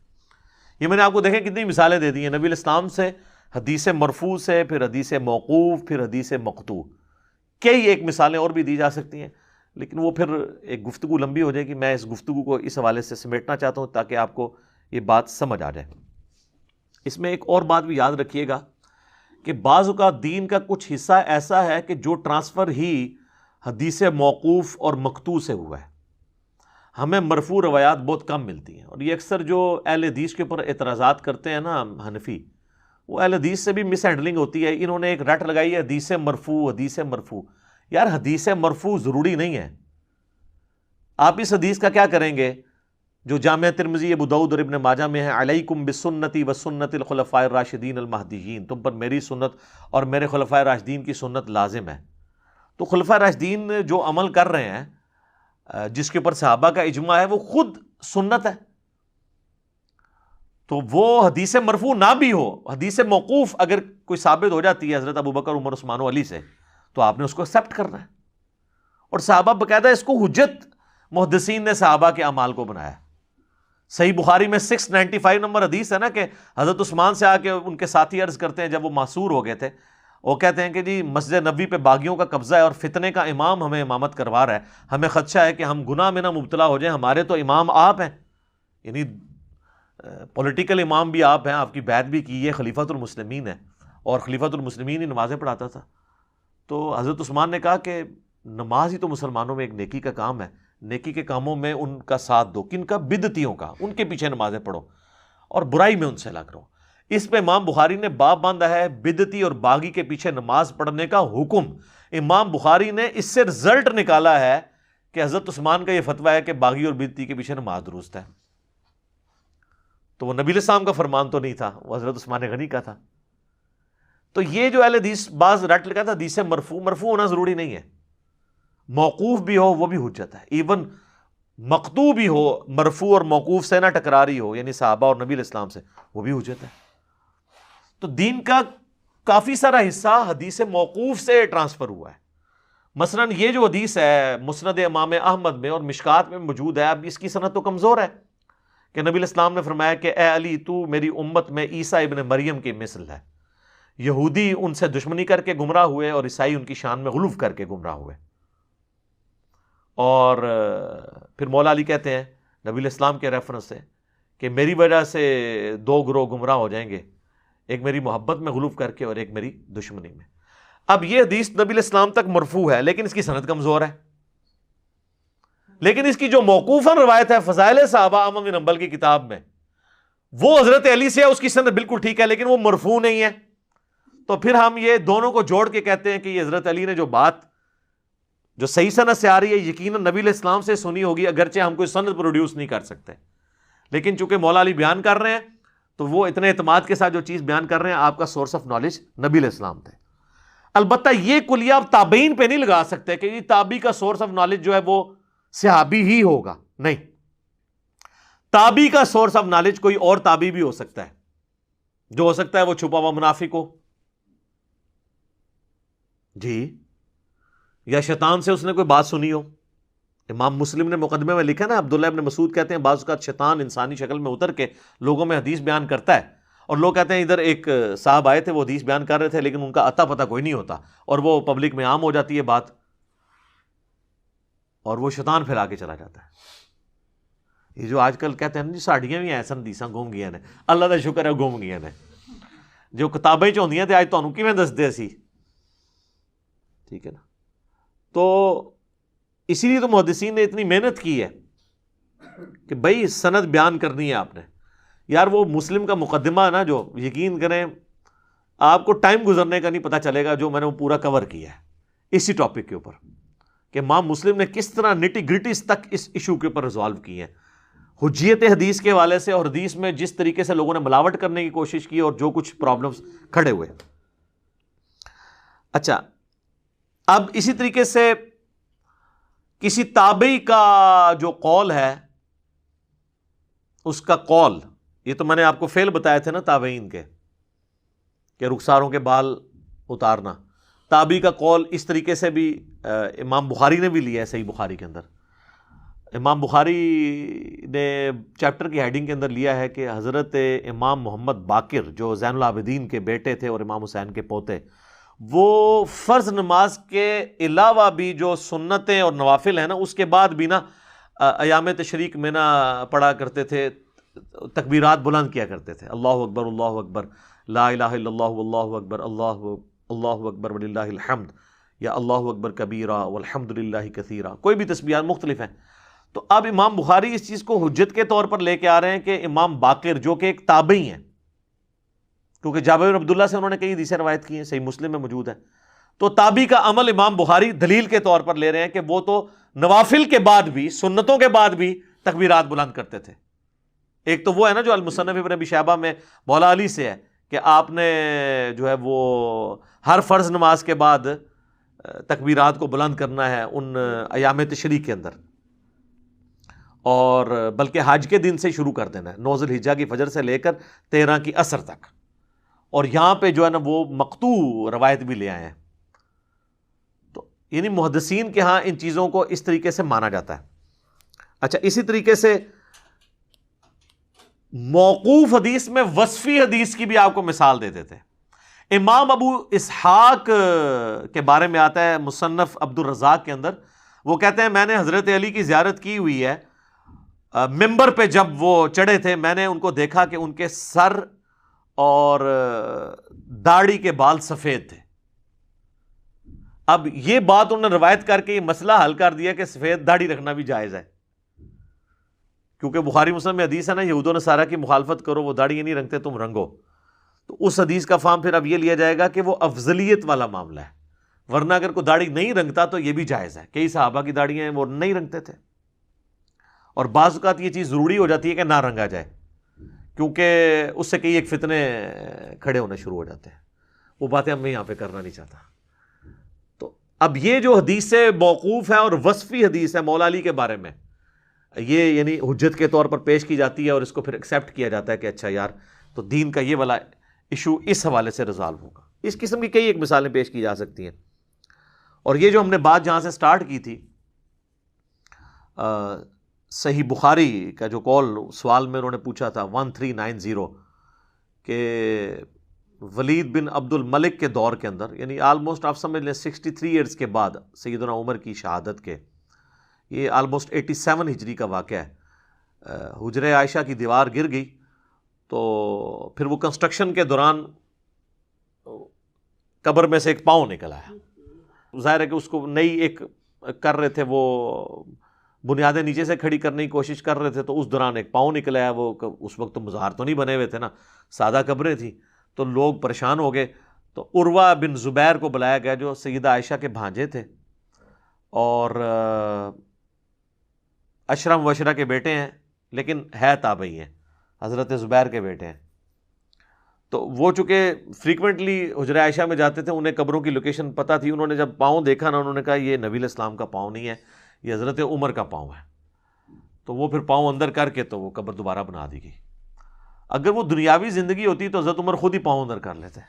یہ میں نے آپ کو دیکھیں کتنی مثالیں دے دی ہیں نبی علیہ السلام سے، حدیث مرفوع سے، پھر حدیث موقوف، پھر حدیث مقطوع. کئی ایک مثالیں اور بھی دی جا سکتی ہیں. لیکن وہ پھر ایک گفتگو لمبی ہو جائے گی. میں اس گفتگو کو اس حوالے سے سمیٹنا چاہتا ہوں تاکہ آپ کو یہ بات سمجھ آ جائے. اس میں ایک اور بات بھی یاد رکھیے گا کہ بعض اوقات دین کا کچھ حصہ ایسا ہے کہ جو ٹرانسفر ہی حدیث موقوف اور مقطوع سے ہوا ہے. ہمیں مرفوع روایات بہت کم ملتی ہیں، اور یہ اکثر جو اہل حدیث کے اوپر اعتراضات کرتے ہیں نا حنفی، وہ اہل حدیث سے بھی مس ہینڈلنگ ہوتی ہے. انہوں نے ایک رٹ لگائی ہے حدیث مرفوع، حدیث مرفوع. یار حدیث مرفوع ضروری نہیں ہے. آپ اس حدیث کا کیا کریں گے جو جامعہ ترمذی، ابو داؤد اور ابن ماجہ میں ہے، علیکم بسنتی وسنت الخلفاء الراشدین المہدیین، تم پر میری سنت اور میرے خلفاء راشدین کی سنت لازم ہے. تو خلفاء راشدین جو عمل کر رہے ہیں جس کے اوپر صحابہ کا اجماع ہے وہ خود سنت ہے. تو وہ حدیث مرفوع نہ بھی ہو، حدیث موقوف اگر کوئی ثابت ہو جاتی ہے حضرت ابو بکر، عمر، عثمان و علی سے، تو آپ نے اس کو ایکسیپٹ کرنا ہے. اور صحابہ باقاعدہ اس کو حجت محدثین نے صحابہ کے اعمال کو بنایا. صحیح بخاری میں 695 نمبر حدیث ہے نا کہ حضرت عثمان سے آ کے ان کے ساتھی عرض کرتے ہیں جب وہ معصور ہو گئے تھے، وہ کہتے ہیں کہ جی مسجد نبوی پہ باغیوں کا قبضہ ہے اور فتنے کا امام ہمیں امامت کروا رہا ہے، ہمیں خدشہ ہے کہ ہم گناہ میں نہ مبتلا ہو جائیں، ہمارے تو امام آپ ہیں، یعنی پولیٹیکل امام بھی آپ ہیں، آپ کی بیعت بھی کی ہے، خلیفۃ المسلمین ہے، اور خلیفۃ المسلمین ہی نمازیں پڑھاتا تھا. تو حضرت عثمان نے کہا کہ نماز ہی تو مسلمانوں میں ایک نیکی کا کام ہے، نیکی کے کاموں میں ان کا ساتھ دو. کن کا؟ بدعتیوں کا. ان کے پیچھے نمازیں پڑھو اور برائی میں ان سے الگ رہو. اس پہ امام بخاری نے باب باندھا ہے بدعتی اور باغی کے پیچھے نماز پڑھنے کا حکم. امام بخاری نے اس سے رزلٹ نکالا ہے کہ حضرت عثمان کا یہ فتویٰ ہے کہ باغی اور بدعتی کے پیچھے نماز درست ہے. تو وہ نبی علیہ السلام کا فرمان تو نہیں تھا، وہ حضرت عثمان غنی کا تھا. تو یہ جو اہل حدیث بعض رٹ لگا تھا حدیث مرفوع، مرفوع ہونا ضروری نہیں ہے. موقوف بھی ہو وہ بھی حجت ہے. ایون مقطوع بھی ہو، مرفوع اور موقوف سے نہ ٹکراری ہو، یعنی صحابہ اور نبی علیہ السلام سے، وہ بھی حجت ہے. تو دین کا کافی سارا حصہ حدیث موقوف سے ٹرانسفر ہوا ہے. مثلا یہ جو حدیث ہے مسند امام احمد میں اور مشکات میں موجود ہے، اب اس کی سند تو کمزور ہے کہ نبی علیہ السلام نے فرمایا کہ اے علی تو میری امت میں عیسیٰ ابن مریم کی مثل ہے. یہودی ان سے دشمنی کر کے گمراہ ہوئے اور عیسائی ان کی شان میں غلو کر کے گمراہ ہوئے. اور پھر مولا علی کہتے ہیں نبی علیہ السلام کے ریفرنس سے کہ میری وجہ سے دو گروہ گمراہ ہو جائیں گے، ایک میری محبت میں غلو کر کے اور ایک میری دشمنی میں. اب یہ حدیث نبی علیہ السلام تک مرفوع ہے لیکن اس کی سند کمزور ہے. لیکن اس کی جو موقوفاً روایت ہے فضائل صحابہ احمد بن حنبل کی کتاب میں، وہ حضرت علی سے ہے، اس کی سند بالکل ٹھیک ہے لیکن وہ مرفوع نہیں ہے. تو پھر ہم یہ دونوں کو جوڑ کے کہتے ہیں کہ یہ حضرت علی نے جو بات جو صحیح سند سے آ رہی ہے یقیناً نبی علیہ السلام سے سنی ہوگی، اگرچہ ہم کوئی سند پروڈیوس نہیں کر سکتے، لیکن چونکہ مولا علی بیان کر رہے ہیں تو وہ اتنے اعتماد کے ساتھ جو چیز بیان کر رہے ہیں آپ کا سورس آف نالج نبی علیہ السلام تھے. البتہ یہ کلیہ آپ تابعین پہ نہیں لگا سکتے کہ یہ تابعی کا سورس آف نالج جو ہے وہ صحابی ہی ہوگا. نہیں، تابعی کا سورس آف نالج کوئی اور تابعی بھی ہو سکتا ہے، جو ہو سکتا ہے وہ چھپا ہوا منافق ہو جی، یا شیطان سے اس نے کوئی بات سنی ہو. امام مسلم نے مقدمے میں لکھا نا، عبداللہ ابن مسعود کہتے ہیں بعض اوقات شیطان انسانی شکل میں اتر کے لوگوں میں حدیث بیان کرتا ہے، اور لوگ کہتے ہیں ادھر ایک صاحب آئے تھے وہ حدیث بیان کر رہے تھے لیکن ان کا اتا پتہ کوئی نہیں ہوتا، اور وہ پبلک میں عام ہو جاتی ہے بات اور وہ شیطان پھیلا کے چلا جاتا ہے. یہ جو آج کل کہتے ہیں جی ساڑیاں بھی ایسا حدیثاں گم گیا نے، اللہ کا شکر ہے گم گیا نے، جو کتابیں چاہیے تھے آج تمہیں کیویں دستے سی. ٹھیک ہے نا. تو اسی لیے تو محدثین نے اتنی محنت کی ہے کہ بھائی سند بیان کرنی ہے آپ نے. یار وہ مسلم کا مقدمہ ہے نا، جو یقین کریں آپ کو ٹائم گزرنے کا نہیں پتہ چلے گا، جو میں نے وہ پورا کور کیا ہے اسی ٹاپک کے اوپر کہ امام مسلم نے کس طرح نٹی گریٹیز تک اس ایشو کے اوپر ریزالو کی ہے، حجیت حدیث کے حوالے سے، اور حدیث میں جس طریقے سے لوگوں نے ملاوٹ کرنے کی کوشش کی اور جو کچھ پرابلمز کھڑے ہوئے. اچھا، اب اسی طریقے سے کسی تابعی کا جو قول ہے، اس کا قول، یہ تو میں نے آپ کو فعل بتایا تھے نا تابعین کے کہ رخساروں کے بال اتارنا. تابعی کا قول اس طریقے سے بھی امام بخاری نے بھی لیا ہے صحیح بخاری کے اندر. امام بخاری نے چیپٹر کی ہیڈنگ کے اندر لیا ہے کہ حضرت امام محمد باقر جو زین العابدین کے بیٹے تھے اور امام حسین کے پوتے، وہ فرض نماز کے علاوہ بھی جو سنتیں اور نوافل ہیں نا، اس کے بعد بھی نا ایام تشریق میں نا پڑھا کرتے تھے، تکبیرات بلند کیا کرتے تھے، اللہ اکبر اللہ اکبر، لا الہ الا اللہ واللہ اکبر، اللہ اکبر وللہ الحمد، یا اللہ اکبر کبیرہ والحمد للہ کثیرہ، کوئی بھی تسبیحات مختلف ہیں۔ تو اب امام بخاری اس چیز کو حجت کے طور پر لے کے آ رہے ہیں کہ امام باقر جو کہ ایک تابعی ہیں، کیونکہ جابر بن عبداللہ سے انہوں نے کئی حدیثیں روایت کی ہیں، صحیح مسلم میں موجود ہے، تو تابعی کا عمل امام بخاری دلیل کے طور پر لے رہے ہیں کہ وہ تو نوافل کے بعد بھی، سنتوں کے بعد بھی تکبیرات بلند کرتے تھے۔ ایک تو وہ ہے نا جو المصنف ابن ابی شیبہ میں مولا علی سے ہے کہ آپ نے جو ہے وہ ہر فرض نماز کے بعد تکبیرات کو بلند کرنا ہے ان ایام تشریق کے اندر، اور بلکہ حج کے دن سے شروع کر دینا ہے، 9 ذی الحجہ کی فجر سے لے کر 13 کی عصر تک، اور یہاں پہ جو ہے نا وہ مقطوع روایت بھی لے آئے ہیں۔ تو یعنی محدثین کے ہاں ان چیزوں کو اس طریقے سے مانا جاتا ہے۔ اچھا، اسی طریقے سے موقوف حدیث میں وصفی حدیث کی بھی آپ کو مثال دے دیتے ہیں۔ امام ابو اسحاق کے بارے میں آتا ہے مصنف عبد الرزاق کے اندر، وہ کہتے ہیں میں نے حضرت علی کی زیارت کی ہوئی ہے، ممبر پہ جب وہ چڑھے تھے میں نے ان کو دیکھا کہ ان کے سر اور داڑھی کے بال سفید تھے۔ اب یہ بات انہوں نے روایت کر کے یہ مسئلہ حل کر دیا کہ سفید داڑھی رکھنا بھی جائز ہے، کیونکہ بخاری مسلم میں حدیث ہے نا، یہود و نصارہ کی مخالفت کرو، وہ داڑھی نہیں رنگتے تم رنگو، تو اس حدیث کا فہم پھر اب یہ لیا جائے گا کہ وہ افضلیت والا معاملہ ہے، ورنہ اگر کوئی داڑھی نہیں رنگتا تو یہ بھی جائز ہے۔ کئی صحابہ کی داڑیاں ہیں وہ نہیں رنگتے تھے، اور بعض اوقات یہ چیز ضروری ہو جاتی ہے کہ نہ رنگا جائے، کیونکہ اس سے کئی ایک فتنے کھڑے ہونے شروع ہو جاتے ہیں، وہ باتیں میں یہاں پہ کرنا نہیں چاہتا۔ تو اب یہ جو حدیث موقوف ہے اور وصفی حدیث ہے مولا علی کے بارے میں، یہ یعنی حجت کے طور پر پیش کی جاتی ہے، اور اس کو پھر ایکسیپٹ کیا جاتا ہے کہ اچھا یار تو دین کا یہ والا ایشو اس حوالے سے ریزالو ہوگا۔ اس قسم کی کئی ایک مثالیں پیش کی جا سکتی ہیں۔ اور یہ جو ہم نے بات جہاں سے سٹارٹ کی تھی، صحیح بخاری کا جو قول سوال میں انہوں نے پوچھا تھا 1390 کہ ولید بن عبد الملک کے دور کے اندر، یعنی آلموسٹ آپ سمجھ لیں 63 ایئرز کے بعد سیدنا عمر کی شہادت کے، یہ آلموسٹ 87 ہجری کا واقعہ ہے، حجرہ عائشہ کی دیوار گر گئی، تو پھر وہ کنسٹرکشن کے دوران قبر میں سے ایک پاؤں نکل آیا، ظاہر ہے کہ اس کو نئی ایک کر رہے تھے، وہ بنیادیں نیچے سے کھڑی کرنے کی کوشش کر رہے تھے، تو اس دوران ایک پاؤں نکل آیا۔ وہ اس وقت تو مزار تو نہیں بنے ہوئے تھے نا، سادہ قبریں تھیں، تو لوگ پریشان ہو گئے، تو عروہ بن زبیر کو بلایا گیا جو سیدہ عائشہ کے بھانجے تھے اور اشرم وشرہ کے بیٹے ہیں، لیکن ہے تابعی ہیں، حضرت زبیر کے بیٹے ہیں۔ تو وہ چونکہ فریکوینٹلی حجرہ عائشہ میں جاتے تھے، انہیں قبروں کی لوکیشن پتہ تھی، انہوں نے جب پاؤں دیکھا نا، انہوں نے کہا یہ نبی علیہ السلام کا پاؤں نہیں ہے، یہ حضرت عمر کا پاؤں ہے۔ تو وہ پھر پاؤں اندر کر کے تو وہ قبر دوبارہ بنا دی گئی۔ اگر وہ دنیاوی زندگی ہوتی تو حضرت عمر خود ہی پاؤں اندر کر لیتے۔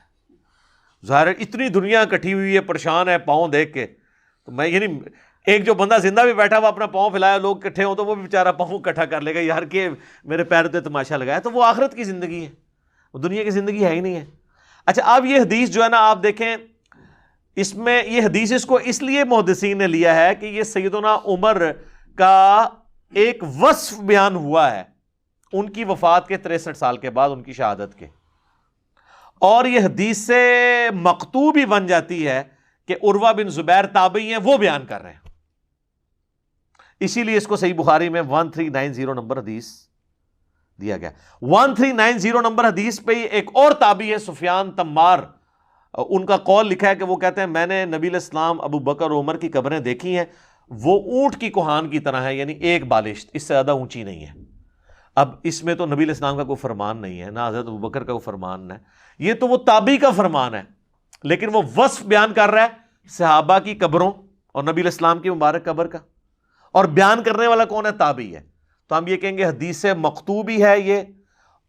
ظاہر ہے اتنی دنیا اکٹھی ہوئی ہے، پریشان ہے پاؤں دیکھ کے، تو میں یعنی ایک جو بندہ زندہ بھی بیٹھا ہوا اپنا پاؤں پھیلایا، لوگ اکٹھے ہوں تو وہ بھی بیچارہ پاؤں اکٹھا کر لے گا، یار کہ میرے پیر پہ تماشا لگایا۔ تو وہ آخرت کی زندگی ہے، وہ دنیا کی زندگی ہے ہی نہیں ہے۔ اچھا، اب یہ حدیث جو ہے نا، آپ دیکھیں اس میں یہ حدیث اس کو اس لیے محدثین نے لیا ہے کہ یہ سیدنا عمر کا ایک وصف بیان ہوا ہے ان کی وفات کے 63 سال کے بعد، ان کی شہادت کے، اور یہ حدیث سے مقطوع بھی بن جاتی ہے کہ عروہ بن زبیر تابعی ہیں، وہ بیان کر رہے ہیں، اسی لیے اس کو صحیح بخاری میں 1390 نمبر حدیث دیا گیا۔ 1390 نمبر حدیث پہ ایک اور تابعی ہے سفیان تمار، ان کا قول لکھا ہے کہ وہ کہتے ہیں میں نے نبی علیہ السلام، ابو بکر اور عمر کی قبریں دیکھی ہیں، وہ اونٹ کی کوہان کی طرح ہے، یعنی ایک بالشت، اس سے زیادہ اونچی نہیں ہے۔ اب اس میں تو نبی علیہ السلام کا کوئی فرمان نہیں ہے، نہ حضرت ابو بکر کا کوئی فرمان ہے، یہ تو وہ تابعی کا فرمان ہے، لیکن وہ وصف بیان کر رہا ہے صحابہ کی قبروں اور نبی علیہ السلام کی مبارک قبر کا، اور بیان کرنے والا کون ہے؟ تابعی ہے۔ تو ہم یہ کہیں گے حدیث مقطوع بھی ہے یہ،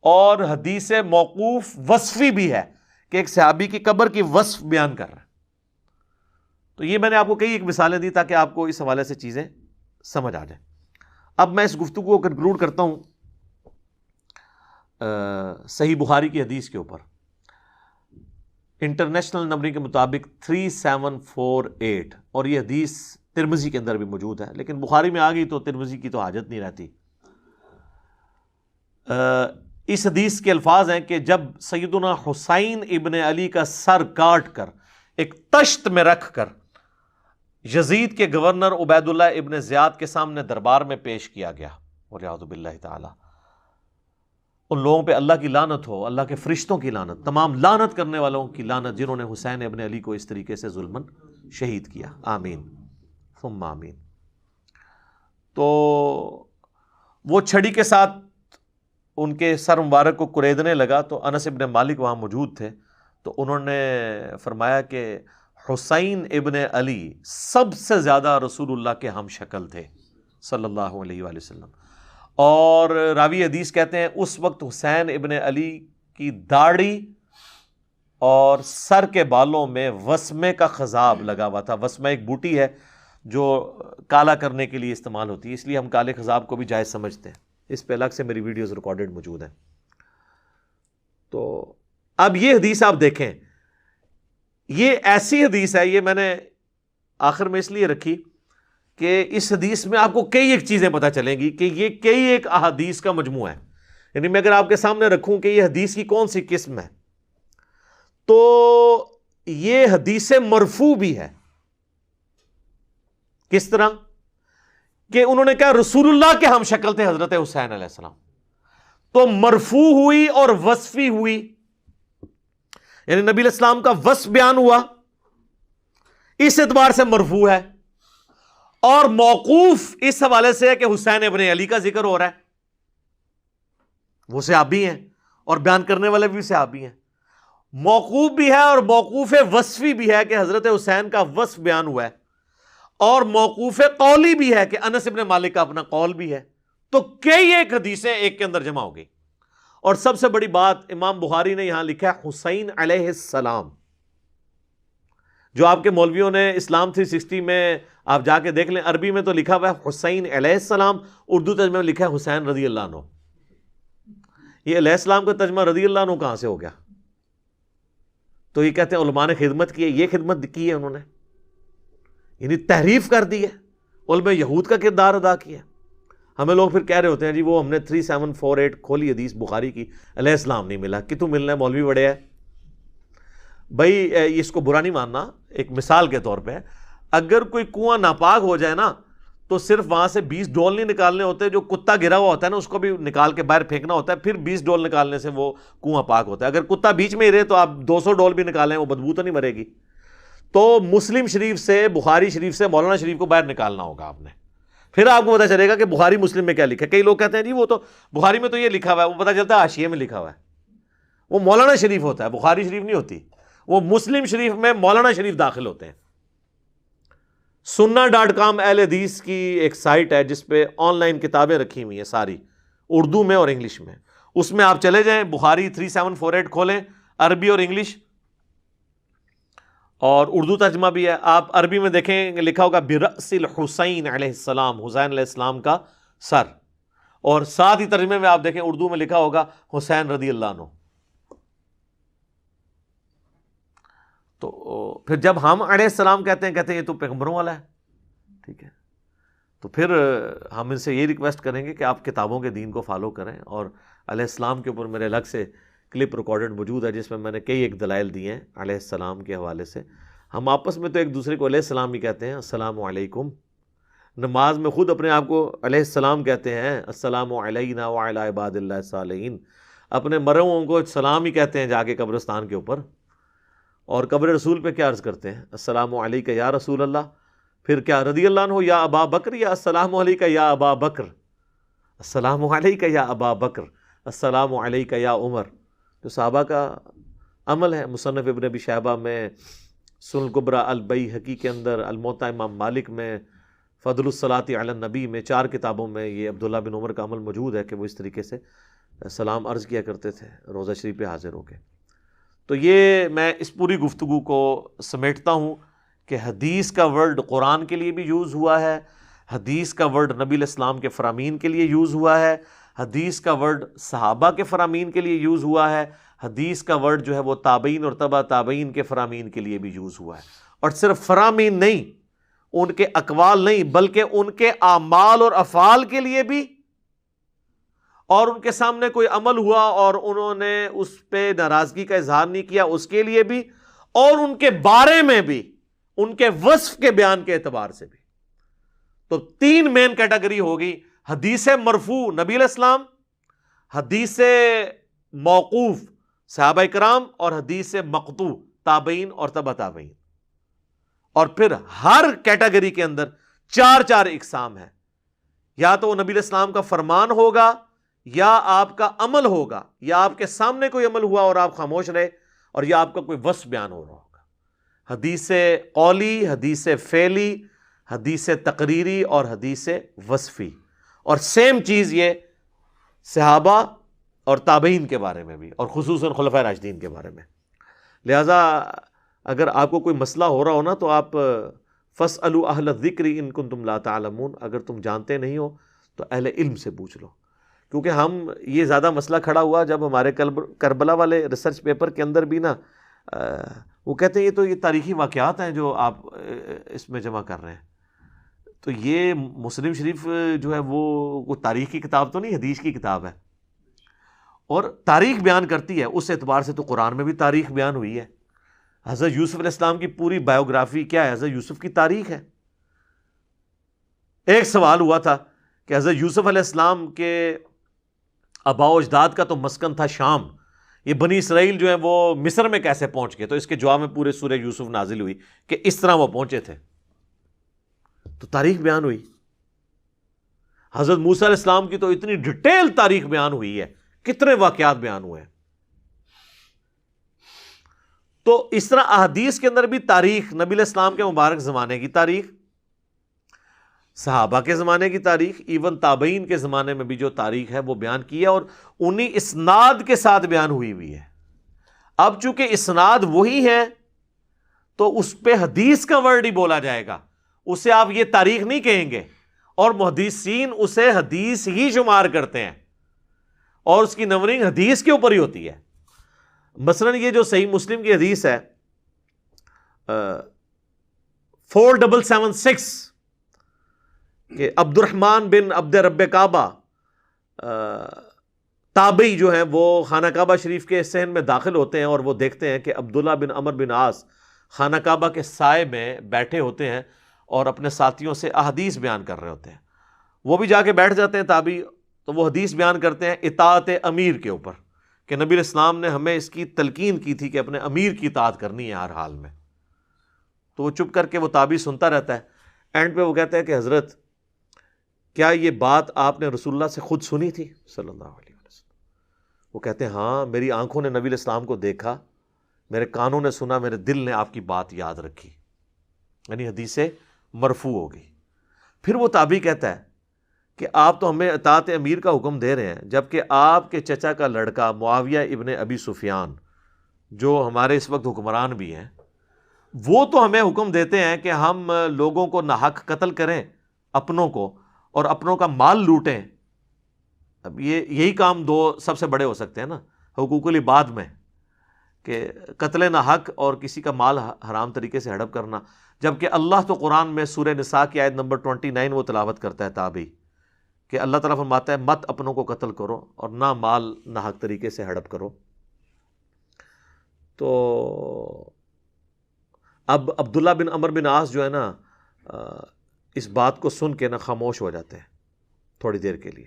اور حدیث موقوف وصفی بھی ہے کہ ایک صحابی کی قبر کی وصف بیان کر رہا ہے۔ تو یہ میں نے آپ کو کئی ایک مثالیں دی تاکہ آپ کو اس حوالے سے چیزیں سمجھ آ جائیں۔ اب میں اس گفتگو کو کنکلوڈ کرتا ہوں صحیح بخاری کی حدیث کے اوپر۔ انٹرنیشنل نمبر کے مطابق 3748، اور یہ حدیث ترمذی کے اندر بھی موجود ہے، لیکن بخاری میں آ گئی تو ترمذی کی تو حاجت نہیں رہتی۔ اس حدیث کے الفاظ ہیں کہ جب سیدنا حسین ابن علی کا سر کاٹ کر ایک تشت میں رکھ کر یزید کے گورنر عبید اللہ ابن زیاد کے سامنے دربار میں پیش کیا گیا، والعیاذ باللہ تعالی، ان لوگوں پہ اللہ کی لعنت ہو، اللہ کے فرشتوں کی لعنت، تمام لعنت کرنے والوں کی لعنت جنہوں نے حسین ابن علی کو اس طریقے سے ظلماً شہید کیا، آمین ثم آمین۔ تو وہ چھڑی کے ساتھ ان کے سر مبارک کو کریدنے لگا تو انس ابن مالک وہاں موجود تھے، تو انہوں نے فرمایا کہ حسین ابن علی سب سے زیادہ رسول اللہ کے ہم شکل تھے صلی اللہ علیہ وآلہ وسلم، اور راوی حدیث کہتے ہیں اس وقت حسین ابن علی کی داڑھی اور سر کے بالوں میں وسمے کا خضاب لگا ہوا تھا۔ وسمہ ایک بوٹی ہے جو کالا کرنے کے لیے استعمال ہوتی ہے، اس لیے ہم کالے خضاب کو بھی جائز سمجھتے ہیں، اس پہ الگ سے میری ویڈیوز ریکارڈڈ موجود ہیں۔ تو اب یہ حدیث آپ دیکھیں، یہ ایسی حدیث ہے، یہ میں نے آخر میں اس لیے رکھی کہ اس حدیث میں آپ کو کئی ایک چیزیں پتہ چلیں گی کہ یہ کئی ایک احادیث کا مجموعہ ہے۔ یعنی میں اگر آپ کے سامنے رکھوں کہ یہ حدیث کی کون سی قسم ہے، تو یہ حدیث مرفوع بھی ہے۔ کس طرح کہ انہوں نے کہا رسول اللہ کے ہم شکل تھے حضرت حسین علیہ السلام، تو مرفوع ہوئی اور وصفی ہوئی، یعنی نبی علیہ السلام کا وصف بیان ہوا، اس اعتبار سے مرفوع ہے، اور موقوف اس حوالے سے ہے کہ حسین ابن علی کا ذکر ہو رہا ہے، وہ صحابی ہیں اور بیان کرنے والے بھی صحابی ہیں۔ موقوف بھی ہے اور موقوف وصفی بھی ہے کہ حضرت حسین کا وصف بیان ہوا ہے، اور موقوف قولی بھی ہے کہ انس ابن مالک کا اپنا قول بھی ہے۔ تو کئی ایک حدیثیں ایک کے اندر جمع ہو گئی، اور سب سے بڑی بات امام بخاری نے یہاں لکھا ہے حسین علیہ السلام، جو آپ کے مولویوں نے اسلام 360 میں آپ جا کے دیکھ لیں، عربی میں تو لکھا ہوا ہے حسین علیہ السلام، اردو ترجمے میں لکھا ہے حسین رضی اللہ عنہ۔ یہ علیہ السلام کا ترجمہ رضی اللہ عنہ کہاں سے ہو گیا؟ تو یہ کہتے ہیں علماء نے خدمت کی ہے، یہ خدمت کی ہے انہوں نے، یعنی تحریف کر دی ہے، علماء یہود کا کردار ادا کیا۔ ہمیں لوگ پھر کہہ رہے ہوتے ہیں جی وہ ہم نے 3748 کھولی حدیث بخاری کی، علیہ السلام نہیں ملا، کتوں ملنا ہے، مولوی بڑے ہے۔ بھائی اس کو برا نہیں ماننا، ایک مثال کے طور پہ اگر کوئی کنواں ناپاک ہو جائے نا تو صرف وہاں سے 20 ڈول نہیں نکالنے ہوتے، جو کتا گرا ہوا ہوتا ہے نا اس کو بھی نکال کے باہر پھینکنا ہوتا ہے، پھر 20 ڈول نکالنے سے وہ کنواں پاک ہوتا ہے۔ اگر کتا بیچ میں ہی رہے تو آپ 200 ڈول بھی نکالیں، وہ بدبو تو نہیں مرے گی۔ تو مسلم شریف سے، بخاری شریف سے مولانا شریف کو باہر نکالنا ہوگا آپ نے، پھر آپ کو پتہ چلے گا کہ بخاری مسلم میں کیا لکھا ہے۔ کئی لوگ کہتے ہیں جی وہ تو بخاری میں تو یہ لکھا ہوا ہے، وہ پتہ چلتا ہے حاشیے میں لکھا ہوا ہے، وہ مولانا شریف ہوتا ہے، بخاری شریف نہیں ہوتی، وہ مسلم شریف میں مولانا شریف داخل ہوتے ہیں۔ sunna.com اہل حدیث کی ایک سائٹ ہے جس پہ آن لائن کتابیں رکھی ہوئی ہیں ساری، اردو میں اور انگلش میں، اس میں آپ چلے جائیں، بخاری 3748 کھولیں، عربی اور انگلش اور اردو ترجمہ بھی ہے۔ آپ عربی میں دیکھیں لکھا ہوگا برأس الحسین علیہ السلام، حسین علیہ السلام کا سر، اور ساتھ ہی ترجمے میں آپ دیکھیں اردو میں لکھا ہوگا حسین رضی اللہ عنہ۔ تو پھر جب ہم علیہ السلام کہتے ہیں یہ تو پیغمبروں والا ہے، ٹھیک ہے، تو پھر ہم ان سے یہ ریکویسٹ کریں گے کہ آپ کتابوں کے دین کو فالو کریں، اور علیہ السلام کے اوپر میرے الگ سے کلپ ریکارڈڈ موجود ہے جس میں نے کئی ایک دلائل دیے ہیں علیہ السلام کے حوالے سے۔ ہم آپس میں تو ایک دوسرے کو علیہ السلام ہی کہتے ہیں، السلام علیکم، نماز میں خود اپنے آپ کو علیہ السلام کہتے ہیں، السلام علینا وعلی عباد اللہ الصالحین، اپنے مرے ہوئوں کو سلام ہی کہتے ہیں جا کے قبرستان کے اوپر، اور قبر رسول پہ کیا عرض کرتے ہیں، السلام علیکہ یا رسول اللہ، پھر کیا رضی اللہ عنہ یا ابا بکر، یا السلام علیکہ یا ابا بکر، السلام علیکہ یا ابا بکر، السلام علیکہ یا عمر۔ جو صحابہ کا عمل ہے، مصنف ابن ابی شیبہ میں، سنن الکبریٰ البیہقی کے اندر، الموطا امام مالک میں، فضل الصلاۃ علی النبی میں، 4 کتابوں میں یہ عبداللہ بن عمر کا عمل موجود ہے کہ وہ اس طریقے سے سلام عرض کیا کرتے تھے روضہ شریف پہ حاضر ہو کے۔ تو یہ میں اس پوری گفتگو کو سمیٹتا ہوں کہ حدیث کا ورڈ قرآن کے لیے بھی یوز ہوا ہے، حدیث کا ورڈ نبی علیہ السلام کے فرامین کے لیے یوز ہوا ہے، حدیث کا ورڈ صحابہ کے فرامین کے لیے یوز ہوا ہے، حدیث کا ورڈ جو ہے وہ تابعین اور تبع تابعین کے فرامین کے لیے بھی یوز ہوا ہے، اور صرف فرامین نہیں، ان کے اقوال نہیں بلکہ ان کے اعمال اور افعال کے لیے بھی، اور ان کے سامنے کوئی عمل ہوا اور انہوں نے اس پہ ناراضگی کا اظہار نہیں کیا اس کے لیے بھی، اور ان کے بارے میں بھی، ان کے وصف کے بیان کے اعتبار سے بھی۔ تو تین مین کیٹیگری ہوگی، حدیث مرفوع نبی علیہ السلام، حدیث موقوف صحابہ کرام، اور حدیث مقطوع تابعین اور تبع تابعین۔ اور پھر ہر کیٹیگری کے اندر چار چار اقسام ہیں، یا تو وہ نبی علیہ السلام کا فرمان ہوگا، یا آپ کا عمل ہوگا، یا آپ کے سامنے کوئی عمل ہوا اور آپ خاموش رہے، اور یا آپ کا کوئی وصف بیان ہو رہا ہوگا۔ حدیث قولی، حدیث فعلی، حدیث تقریری اور حدیث وصفی۔ اور سیم چیز یہ صحابہ اور تابعین کے بارے میں بھی، اور خصوصاً خلفائے راشدین کے بارے میں۔ لہذا اگر آپ کو کوئی مسئلہ ہو رہا ہو نا تو آپ فاسألوا اہل الذکر ان کنتم لا تعلمون، اگر تم جانتے نہیں ہو تو اہل علم سے پوچھ لو۔ کیونکہ ہم یہ زیادہ مسئلہ کھڑا ہوا جب ہمارے کربلا والے ریسرچ پیپر کے اندر بھی نا وہ کہتے ہیں یہ تاریخی واقعات ہیں جو آپ اس میں جمع کر رہے ہیں، تو یہ مسلم شریف جو ہے وہ کوئی تاریخ کی کتاب تو نہیں، حدیث کی کتاب ہے، اور تاریخ بیان کرتی ہے۔ اس اعتبار سے تو قرآن میں بھی تاریخ بیان ہوئی ہے۔ حضرت یوسف علیہ السلام کی پوری بایوگرافی کیا ہے؟ حضرت یوسف کی تاریخ ہے۔ ایک سوال ہوا تھا کہ حضرت یوسف علیہ السلام کے آباء و اجداد کا تو مسکن تھا شام، یہ بنی اسرائیل جو ہیں وہ مصر میں کیسے پہنچ گئے؟ تو اس کے جواب میں پورے سورہ یوسف نازل ہوئی کہ اس طرح وہ پہنچے تھے۔ تو تاریخ بیان ہوئی۔ حضرت موسیٰ علیہ السلام کی تو اتنی ڈیٹیل تاریخ بیان ہوئی ہے، کتنے واقعات بیان ہوئے ہیں۔ تو اس طرح احادیث کے اندر بھی تاریخ، نبی علیہ السلام کے مبارک زمانے کی تاریخ، صحابہ کے زمانے کی تاریخ، ایون تابعین کے زمانے میں بھی جو تاریخ ہے وہ بیان کی ہے، اور انہی اسناد کے ساتھ بیان ہوئی ہے۔ اب چونکہ اسناد وہی ہے تو اس پہ حدیث کا ورڈ ہی بولا جائے گا، اسے آپ یہ تاریخ نہیں کہیں گے، اور محدثین اسے حدیث ہی شمار کرتے ہیں، اور اس کی نمبرنگ حدیث کے اوپر ہی ہوتی ہے۔ مثلا یہ جو صحیح مسلم کی حدیث ہے 4776 کہ عبد الرحمن بن عبد رب کعبہ تابعی جو ہیں وہ خانہ کعبہ شریف کے صحن میں داخل ہوتے ہیں، اور وہ دیکھتے ہیں کہ عبداللہ بن عمر بن عاص خانہ کعبہ کے سائے میں بیٹھے ہوتے ہیں اور اپنے ساتھیوں سے احادیث بیان کر رہے ہوتے ہیں۔ وہ بھی جا کے بیٹھ جاتے ہیں تابعی، تو وہ حدیث بیان کرتے ہیں اطاعت امیر کے اوپر، کہ نبی علیہ السلام نے ہمیں اس کی تلقین کی تھی کہ اپنے امیر کی اطاعت کرنی ہے ہر حال میں۔ تو وہ چپ کر کے وہ تابعی سنتا رہتا ہے، اینڈ پہ وہ کہتا ہے کہ حضرت کیا یہ بات آپ نے رسول اللہ سے خود سنی تھی صلی اللہ علیہ وسلم؟ وہ کہتے ہیں ہاں، میری آنکھوں نے نبی علیہ السلام کو دیکھا، میرے کانوں نے سنا، میرے دل نے آپ کی بات یاد رکھی، یعنی حدیث مرفوع ہوگی۔ پھر وہ تابعی کہتا ہے کہ آپ تو ہمیں اطاعت امیر کا حکم دے رہے ہیں، جبکہ آپ کے چچا کا لڑکا معاویہ ابن ابی سفیان جو ہمارے اس وقت حکمران بھی ہیں، وہ تو ہمیں حکم دیتے ہیں کہ ہم لوگوں کو ناحق قتل کریں، اپنوں کو، اور اپنوں کا مال لوٹیں۔ اب یہی کام دو سب سے بڑے ہو سکتے ہیں نا حقوق العباد میں، کہ قتل ناحق اور کسی کا مال حرام طریقے سے ہڑپ کرنا، جبکہ اللہ تو قرآن میں سورہ نساء کی آیت نمبر 29 وہ تلاوت کرتا ہے تابعی، کہ اللہ تعالیٰ فرماتا ہے مت اپنوں کو قتل کرو اور نہ مال ناحق طریقے سے ہڑپ کرو۔ تو اب عبداللہ بن عمر بن عاص جو ہے نا اس بات کو سن کے نا خاموش ہو جاتے ہیں تھوڑی دیر کے لیے،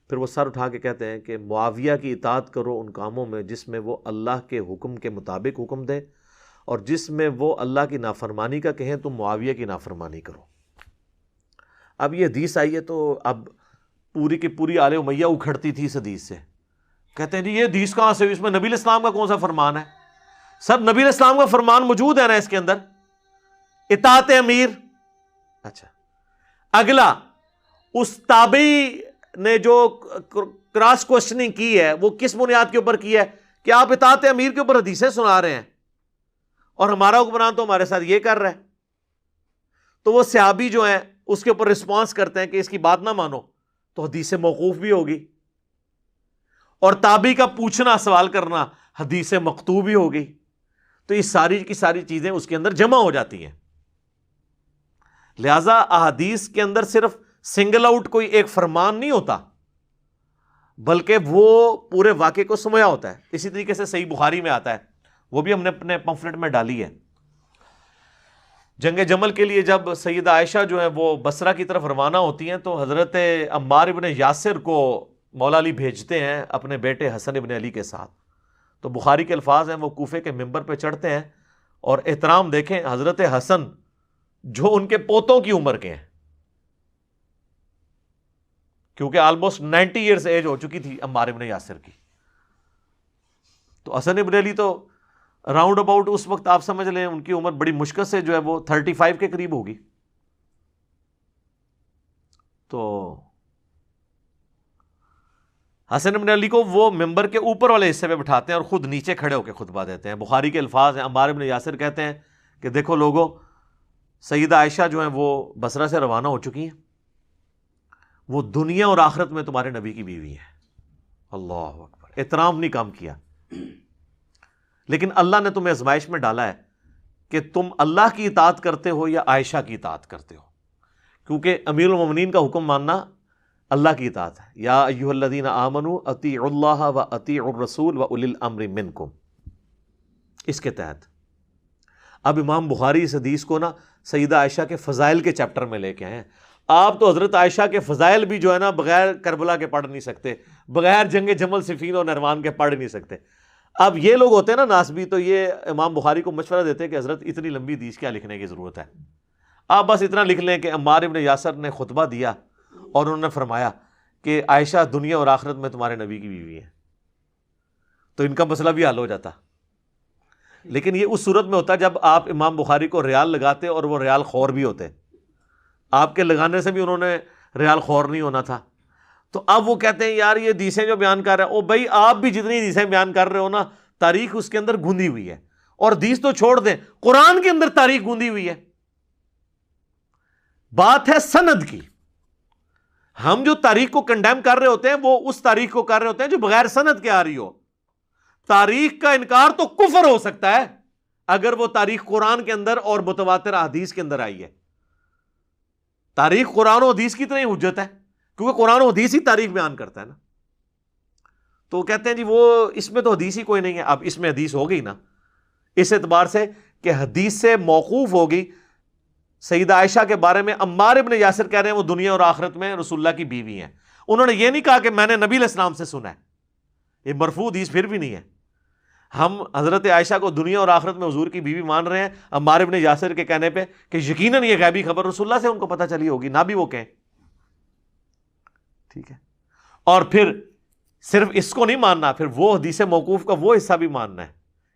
پھر وہ سر اٹھا کے کہتے ہیں کہ معاویہ کی اطاعت کرو ان کاموں میں جس میں وہ اللہ کے حکم کے مطابق حکم دے، اور جس میں وہ اللہ کی نافرمانی کا کہیں تم معاویہ کی نافرمانی کرو۔ اب یہ حدیث آئی ہے تو اب پوری کی پوری آل امیہ اکھڑتی تھی اس حدیث سے، کہتے ہیں جی یہ حدیث کہاں سے، اس میں نبی علیہ السلام کا کون سا فرمان ہے؟ سر نبی علیہ السلام کا فرمان موجود ہے نا اس کے اندر، اطاعت امیر۔ اچھا، اگلا اس تابعی نے جو کراس کوشچننگ کی ہے وہ کس بنیاد کے اوپر کی ہے کہ آپ اطاعت امیر کے اوپر حدیثیں سنا رہے ہیں اور ہمارا حکمران تو ہمارے ساتھ یہ کر رہا ہے؟ تو وہ صحابی جو ہیں اس کے اوپر رسپانس کرتے ہیں کہ اس کی بات نہ مانو تو حدیث موقوف بھی ہوگی، اور تابعی کا پوچھنا سوال کرنا حدیث مکتوب ہی ہو گئی. تو یہ ساری کی ساری چیزیں اس کے اندر جمع ہو جاتی ہیں. لہذا احادیث کے اندر صرف سنگل آؤٹ کوئی ایک فرمان نہیں ہوتا، بلکہ وہ پورے واقعے کو سمویا ہوتا ہے. اسی طریقے سے صحیح بخاری میں آتا ہے، وہ بھی ہم نے اپنے پمفلٹ میں ڈالی ہے. جنگ جمل کے لیے جب سیدہ عائشہ جو ہے وہ بصرہ کی طرف روانہ ہوتی ہیں تو حضرت عمار ابن یاسر کو مولا علی بھیجتے ہیں اپنے بیٹے حسن ابن علی کے ساتھ. تو بخاری کے الفاظ ہیں، وہ کوفے کے ممبر پہ چڑھتے ہیں اور احترام دیکھیں، حضرت حسن جو ان کے پوتوں کی عمر کے ہیں، کیونکہ آلموسٹ 90 ایئرز ایج ہو چکی تھی عمار ابن یاسر کی. تو حسن ابن علی تو راؤنڈ اباؤٹ اس وقت آپ سمجھ لیں ان کی عمر بڑی مشکل سے جو ہے وہ 35 کے قریب ہوگی. تو حسن ابن علی کو وہ ممبر کے اوپر والے حصے پہ بٹھاتے ہیں اور خود نیچے کھڑے ہو کے خطبہ دیتے ہیں. بخاری کے الفاظ ہیں، عمار ابن یاسر کہتے ہیں کہ دیکھو لوگوں، سیدہ عائشہ جو ہیں وہ بصرہ سے روانہ ہو چکی ہیں، وہ دنیا اور آخرت میں تمہارے نبی کی بیوی ہے. اللہ اکبر، احترام نہیں کام کیا. لیکن اللہ نے تمہیں آزمائش میں ڈالا ہے کہ تم اللہ کی اطاعت کرتے ہو یا عائشہ کی اطاعت کرتے ہو، کیونکہ امیر المومنین کا حکم ماننا اللہ کی اطاعت ہے. یا ایھا الذین آمنوا اطیعوا اللہ و اطیعوا الرسول و اولی الامر منکم. اس کے تحت اب امام بخاری اس حدیث کو نا سیدہ عائشہ کے فضائل کے چیپٹر میں لے کے آئے ہیں. آپ تو حضرت عائشہ کے فضائل بھی جو ہے نا بغیر کربلا کے پڑھ نہیں سکتے، بغیر جنگ جمل صفین اور نہروان کے پڑھ نہیں سکتے. اب یہ لوگ ہوتے ہیں نا ناسبی، تو یہ امام بخاری کو مشورہ دیتے ہیں کہ حضرت اتنی لمبی حدیث کیا لکھنے کی ضرورت ہے، آپ بس اتنا لکھ لیں کہ عمار ابن یاسر نے خطبہ دیا اور انہوں نے فرمایا کہ عائشہ دنیا اور آخرت میں تمہارے نبی کی بیوی ہے، تو ان کا مسئلہ بھی حل ہو جاتا. لیکن یہ اس صورت میں ہوتا جب آپ امام بخاری کو ریال لگاتے اور وہ ریال خور بھی ہوتے. آپ کے لگانے سے بھی انہوں نے ریال خور نہیں ہونا تھا. تو اب وہ کہتے ہیں یار یہ حدیثیں جو بیان کر رہے ہیں، او بھائی آپ بھی جتنی حدیثیں بیان کر رہے ہو نا، تاریخ اس کے اندر گوندھی ہوئی ہے. اور حدیث تو چھوڑ دیں، قرآن کے اندر تاریخ گوندھی ہوئی ہے. بات ہے سند کی. ہم جو تاریخ کو کنڈیم کر رہے ہوتے ہیں وہ اس تاریخ کو کر رہے ہوتے ہیں جو بغیر سند کے آ رہی ہو. تاریخ کا انکار تو کفر ہو سکتا ہے اگر وہ تاریخ قرآن کے اندر اور متواتر احادیث کے اندر آئی ہے. تاریخ قرآن و حدیث کی طرح حجت ہے، کیونکہ قرآن و حدیث ہی تاریخ بیان کرتا ہے نا. تو وہ کہتے ہیں جی وہ اس میں تو حدیث ہی کوئی نہیں ہے. اب اس میں حدیث ہو گئی نا اس اعتبار سے کہ حدیث سے موقوف ہوگی. سیدہ عائشہ کے بارے میں عمار ابن یاسر کہہ رہے ہیں وہ دنیا اور آخرت میں رسول اللہ کی بیوی ہیں. انہوں نے یہ نہیں کہا کہ میں نے نبی علیہ السلام سے سنا ہے، یہ مرفوع حدیث پھر بھی نہیں ہے. ہم حضرت عائشہ کو دنیا اور آخرت میں حضور کی بیوی مان رہے ہیں عمار ابن یاسر کے کہنے پہ کہ یقیناً یہ غیبی خبر رسول اللہ سے ان کو پتہ چلی ہوگی، نہ بھی وہ کہیں. ٹھیک ہے. اور پھر صرف اس کو نہیں ماننا، پھر وہ حدیث موقوف کا وہ حصہ بھی ماننا ہے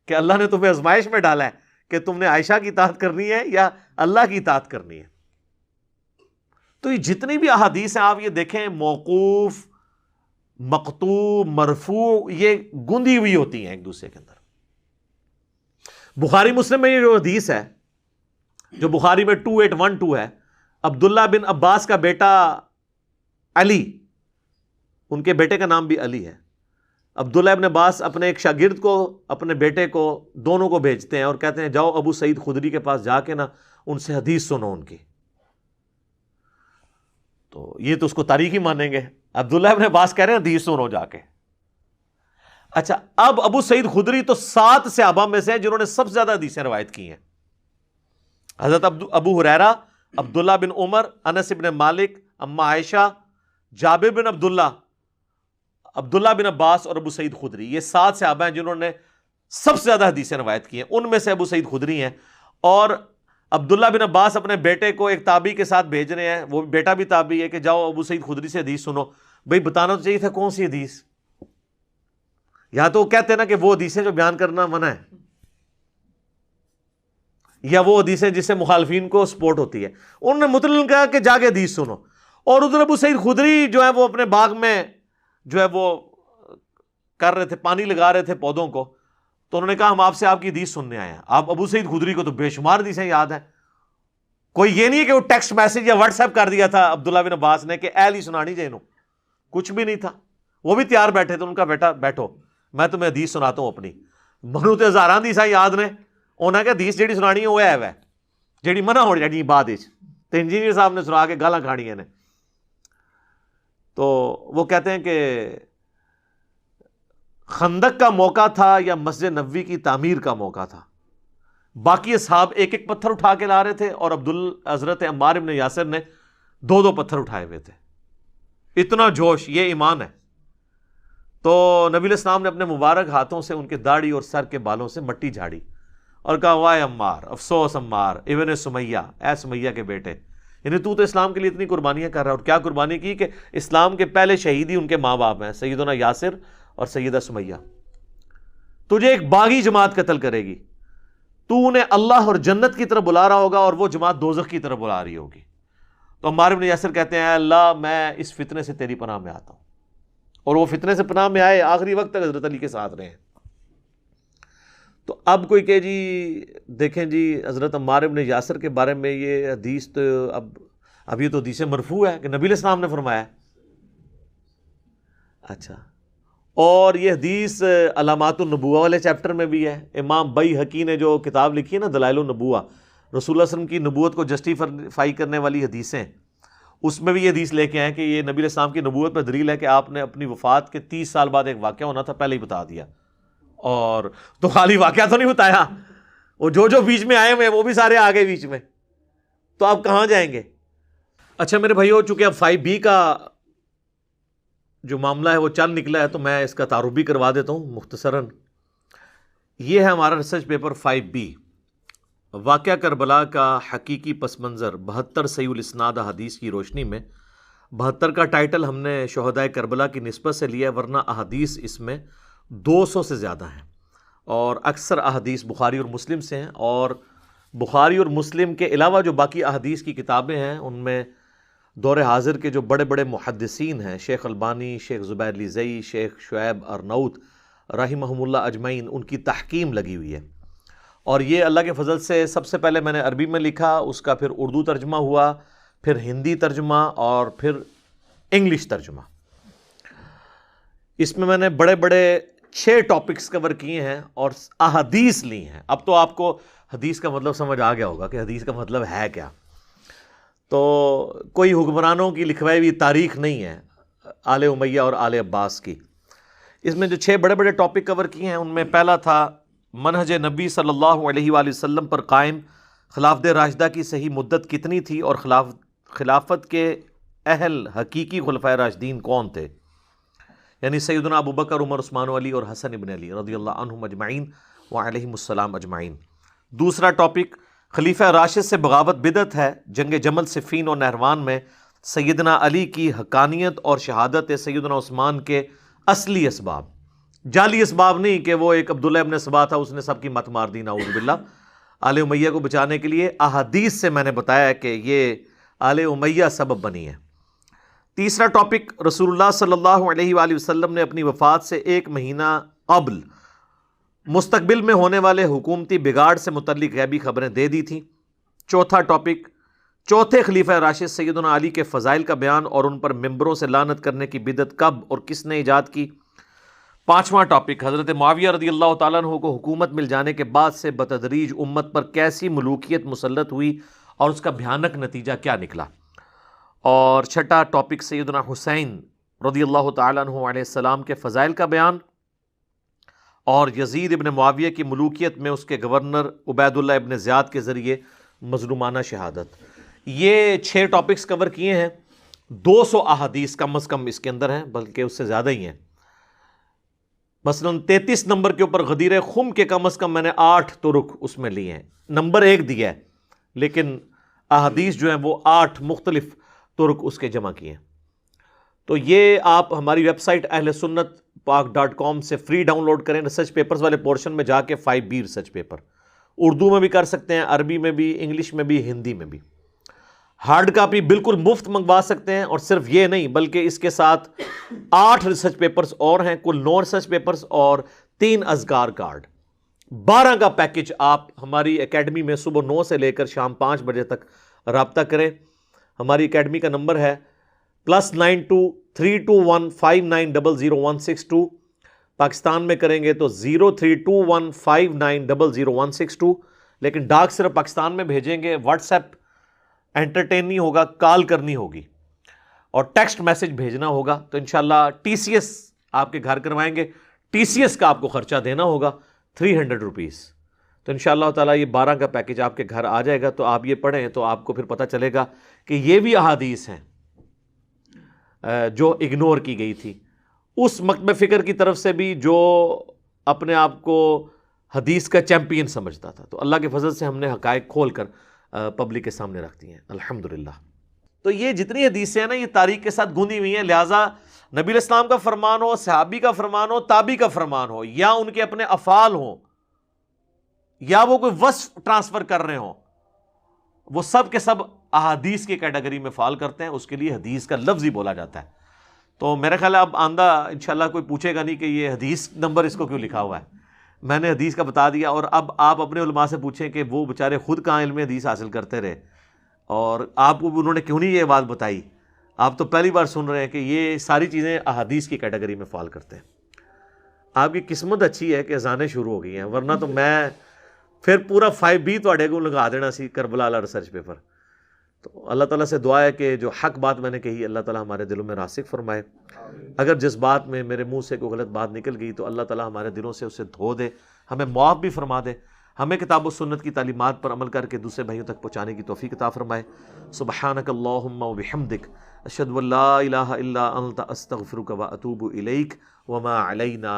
کہ اللہ نے تمہیں آزمائش میں ڈالا ہے کہ تم نے عائشہ کی اطاعت کرنی ہے یا اللہ کی اطاعت کرنی ہے. تو یہ جتنی بھی احادیث ہیں آپ یہ دیکھیں، موقوف، مقطوع، مرفوع، یہ گندی ہوئی ہوتی ہیں ایک دوسرے کے اندر. بخاری مسلم میں یہ جو حدیث ہے جو بخاری میں 2812 ہے، عبداللہ بن عباس کا بیٹا علی، ان کے بیٹے کا نام بھی علی ہے. عبداللہ ابن عباس اپنے ایک شاگرد کو، اپنے بیٹے کو، دونوں کو بھیجتے ہیں اور کہتے ہیں جاؤ ابو سعید خدری کے پاس جا کے نا ان سے حدیث سنو ان کی. تو یہ تو اس کو تاریخ ہی مانیں گے. عبداللہ ابن عباس کہہ رہے ہیں حدیث سنو جا کے. اچھا، اب ابو سعید خدری تو 7 صحابہ میں سے ہیں جنہوں نے سب سے زیادہ حدیثیں روایت کی ہیں. حضرت ابو ہریرہ، عبداللہ بن عمر، انس بن مالک، اما عائشہ، جابر بن عبداللہ، عبداللہ بن عباس اور ابو سعید خدری، یہ 7 صحابہ ہیں جنہوں نے سب سے زیادہ حدیثیں روایت کی ہیں. ان میں سے ابو سعید خدری ہیں. اور عبداللہ بن عباس اپنے بیٹے کو ایک تابعی کے ساتھ بھیج رہے ہیں، وہ بیٹا بھی تابعی ہے، کہ جاؤ ابو سعید خدری سے حدیث سنو. بھئی بتانا تو چاہیے تھا کون سی حدیث. یا تو وہ کہتے ہیں نا کہ وہ حدیثیں جو بیان کرنا منع ہے، یا وہ حدیثیں جس سے مخالفین کو سپورٹ ہوتی ہے. انہوں نے مطلق کہا کہ جا کے حدیث سنو. اور ادھر ابو سعید خدری جو ہے وہ اپنے باغ میں جو ہے وہ کر رہے تھے، پانی لگا رہے تھے پودوں کو. تو انہوں نے کہا ہم آپ سے آپ کی حدیث سننے آئے ہیں. آپ ابو سعید خدری کو تو بے شمار حدیثیں یاد ہیں. کوئی یہ نہیں ہے کہ وہ ٹیکسٹ میسج یا واٹس ایپ کر دیا تھا عبداللہ بن عباس نے کہ اہل ہی سنانی چاہیے. کچھ بھی نہیں تھا. وہ بھی تیار بیٹھے تھے. ان کا بیٹا بیٹھو میں تمہیں حدیث سناتا ہوں اپنی. منو تے ہزاراں حدیثاں یاد نے, انہاں کہ حدیث جیڑی سنانی ہے وہ ہے جیڑی منع ہو جانی بعد وچ, تے انجینئر صاحب نے سنا کے گالاں کھاڑیاں نے. تو وہ کہتے ہیں کہ خندق کا موقع تھا یا مسجد نبوی کی تعمیر کا موقع تھا, باقی اصحاب ایک ایک پتھر اٹھا کے لا رہے تھے اور حضرت عمار ابن یاسر نے 2 پتھر اٹھائے ہوئے تھے. اتنا جوش, یہ ایمان ہے. تو نبی علیہ السلام نے اپنے مبارک ہاتھوں سے ان کے داڑھی اور سر کے بالوں سے مٹی جھاڑی اور کہا وائے عمار, افسوس عمار ابن سمیہ, اے سمیہ کے بیٹے, یعنی تو اسلام کے لیے اتنی قربانیاں کر رہا ہے. اور کیا قربانی کی کہ اسلام کے پہلے شہید ہی ان کے ماں باپ ہیں, سیدنا یاسر اور سیدہ سمیہ. تجھے ایک باغی جماعت قتل کرے گی, تو انہیں اللہ اور جنت کی طرف بلا رہا ہوگا اور وہ جماعت دوزخ کی طرف بلا رہی ہوگی. تو عمار بن یاسر کہتے ہیں اے اللہ میں اس فتنے سے تیری پناہ میں آتا ہوں. اور وہ فتنے سے پناہ میں آئے, آخری وقت تک حضرت علی کے ساتھ رہے ہیں. تو اب کوئی کہ جی دیکھیں جی حضرت عمار بن یاسر کے بارے میں یہ حدیث تو اب یہ تو حدیث مرفوع ہے کہ نبی علیہ السلام نے فرمایا. اچھا, اور یہ حدیث علامات النبوہ والے چیپٹر میں بھی ہے. امام بیہقی نے جو کتاب لکھی ہے نا دلائل النبوہ, رسول اللہ علیہ وسلم کی نبوت کو جسٹیفائی کرنے والی حدیثیں, اس میں بھی یہ حدیث لے کے آئے کہ یہ نبی علیہ السلام کی نبوت پر دلیل ہے کہ آپ نے اپنی وفات کے 30 سال بعد ایک واقعہ ہونا تھا پہلے ہی بتا دیا. اور تو خالی واقعہ تو نہیں بتایا, وہ جو بیچ میں آئے ہوئے وہ بھی سارے آ گئے بیچ میں. تو آپ کہاں جائیں گے؟ اچھا میرے بھائیو, چونکہ اب 5B کا جو معاملہ ہے وہ چند نکلا ہے تو میں اس کا تعارف بھی کروا دیتا ہوں مختصراً. یہ ہے ہمارا ریسرچ پیپر 5B, واقعہ کربلا کا حقیقی پس منظر 72 صحیح الاسناد حدیث کی روشنی میں. 72 کا ٹائٹل ہم نے شہدائے کربلا کی نسبت سے لیا, ورنہ احادیث اس میں 200 سے زیادہ ہیں اور اکثر احادیث بخاری اور مسلم سے ہیں. اور بخاری اور مسلم کے علاوہ جو باقی احادیث کی کتابیں ہیں ان میں دور حاضر کے جو بڑے بڑے محدثین ہیں, شیخ البانی, شیخ زبیر لیزئی, شیخ شعیب ارناؤت رحمہم اللہ اجمعین, ان کی تحکیم لگی ہوئی ہے. اور یہ اللہ کے فضل سے سب سے پہلے میں نے عربی میں لکھا, اس کا پھر اردو ترجمہ ہوا, پھر ہندی ترجمہ اور پھر انگلش ترجمہ. اس میں نے بڑے بڑے 6 ٹاپکس کور کیے ہیں اور احادیث لی ہیں. اب تو آپ کو حدیث کا مطلب سمجھ آ گیا ہوگا کہ حدیث کا مطلب ہے کیا. تو کوئی حکمرانوں کی لکھوائی ہوئی تاریخ نہیں ہے آل امیہ اور آل عباس کی. اس میں جو 6 بڑے بڑے ٹاپک کور کیے ہیں ان میں پہلا تھا منہج نبی صلی اللہ علیہ وآلہ وسلم پر قائم خلافت راشدہ کی صحیح مدت کتنی تھی اور خلافت کے اہل حقیقی خلفائے راشدین کون تھے, یعنی سیدنا ابو بکر, عمر, عثمان و علی اور حسن ابن علی رضی اللہ عنہم اجمعین وعلیہم السلام اجمعین. دوسرا ٹاپک خلیفہ راشد سے بغاوت بدعت ہے, جنگ جمل, صفین اور نہروان میں سیدنا علی کی حقانیت اور شہادت سیدنا عثمان کے اصلی اسباب, جعلی اسباب نہیں کہ وہ ایک عبداللہ ابن سبا تھا اس نے سب کی مت مار دی نعوذ باللہ. آل امیہ کو بچانے کے لیے احادیث سے میں نے بتایا کہ یہ آل امیہ سبب بنی ہے. تیسرا ٹاپک رسول اللہ صلی اللہ علیہ وآلہ وسلم نے اپنی وفات سے 1 مہینہ قبل مستقبل میں ہونے والے حکومتی بگاڑ سے متعلق غیبی خبریں دے دی تھیں. چوتھا ٹاپک چوتھے خلیفہ راشد سیدنا علی کے فضائل کا بیان اور ان پر ممبروں سے لعنت کرنے کی بدعت کب اور کس نے ایجاد کی. پانچواں ٹاپک حضرت معاویہ رضی اللہ تعالیٰ عنہ کو حکومت مل جانے کے بعد سے بتدریج امت پر کیسی ملوکیت مسلط ہوئی اور اس کا بھیانک نتیجہ کیا نکلا. اور چھٹا ٹاپک سیدنا حسین رضی اللہ تعالیٰ عنہ علیہ السلام کے فضائل کا بیان اور یزید ابن معاویہ کی ملوکیت میں اس کے گورنر عبید اللہ ابن زیاد کے ذریعے مظلومانہ شہادت. یہ 6 ٹاپکس کور کیے ہیں. 200 احادیث کم از کم اس کے اندر ہیں, بلکہ اس سے زیادہ ہی ہیں. مثلا 33 نمبر کے اوپر غدیر خم کے کم از کم میں نے 8 طرق اس میں لیے ہیں. نمبر 1 دیا ہے لیکن احادیث جو ہیں وہ 8 مختلف طرق اس کے جمع کیے ہیں. تو یہ آپ ہماری ویب سائٹ اہل سنت پاک.com سے فری ڈاؤن لوڈ کریں. ریسرچ پیپرز والے پورشن میں جا کے 5B ریسرچ پیپر اردو میں بھی کر سکتے ہیں, عربی میں بھی, انگلش میں بھی, ہندی میں بھی. ہارڈ کاپی بالکل مفت منگوا سکتے ہیں. اور صرف یہ نہیں بلکہ اس کے ساتھ 8 ریسرچ پیپرز اور ہیں, کل 9 ریسرچ پیپرز اور 3 اذکار کارڈ. 12 کا پیکج آپ ہماری اکیڈمی میں صبح 9 سے لے کر شام 5 بجے تک رابطہ کریں. ہماری اکیڈمی کا نمبر ہے +92 03215900162. پاکستان میں کریں گے تو 03215900162. لیکن ڈاک صرف پاکستان میں بھیجیں گے. واٹس ایپ انٹرٹین نہیں ہوگا, کال کرنی ہوگی اور ٹیکسٹ میسج بھیجنا ہوگا. تو انشاءاللہ ٹی سی ایس آپ کے گھر کروائیں گے. ٹی سی ایس کا آپ کو خرچہ دینا ہوگا 300 روپیز. تو انشاءاللہ تعالیٰ یہ 12 کا پیکج آپ کے گھر آ جائے گا. تو آپ یہ پڑھیں تو آپ کو پھر پتہ چلے گا کہ یہ بھی احادیث ہیں جو اگنور کی گئی تھی. اس مکتب فکر کی طرف سے بھی جو اپنے آپ کو حدیث کا چیمپئن سمجھتا تھا. تو اللہ کے فضل سے ہم نے حقائق کھول کر پبلک کے سامنے رکھ دی ہیں الحمدللہ. تو یہ جتنی حدیثیں ہیں نا, یہ تاریخ کے ساتھ گوندھی ہوئی ہیں. لہٰذا نبی علیہ السلام کا فرمان ہو, صحابی کا فرمان ہو, تابعی کا فرمان ہو, یا ان کے اپنے افعال ہوں, یا وہ کوئی وصف ٹرانسفر کر رہے ہوں, وہ سب کے سب احادیث کی کیٹیگری میں فال کرتے ہیں. اس کے لیے حدیث کا لفظ ہی بولا جاتا ہے. تو میرا خیال ہے اب آندہ انشاءاللہ کوئی پوچھے گا نہیں کہ یہ حدیث نمبر اس کو کیوں لکھا ہوا ہے. میں نے حدیث کا بتا دیا. اور اب آپ اپنے علماء سے پوچھیں کہ وہ بیچارے خود کہاں علم حدیث حاصل کرتے رہے, اور آپ کو انہوں نے کیوں نہیں یہ بات بتائی. آپ تو پہلی بار سن رہے ہیں کہ یہ ساری چیزیں احادیث کی کیٹیگری میں فال کرتے ہیں. آپ کی قسمت اچھی ہے کہ اذانیں شروع ہو گئی ہیں, ورنہ تو میں پھر پورا 5B تواڈے کو لگا دینا سی کربلا والا ریسرچ پیپر. تو اللہ تعالیٰ سے دعا ہے کہ جو حق بات میں نے کہی اللہ تعالیٰ ہمارے دلوں میں راسخ فرمائے. اگر جس بات میں میرے منہ سے کوئی غلط بات نکل گئی تو اللہ تعالیٰ ہمارے دلوں سے اسے دھو دے, ہمیں معاف بھی فرما دے, ہمیں کتاب و سنت کی تعلیمات پر عمل کر کے دوسرے بھائیوں تک پہنچانے کی توفیق عطا فرمائے. سبحانک اللہم و بحمدک اشہد ان لا الہ الا انت استغفرک و اتوب الیک وما علینا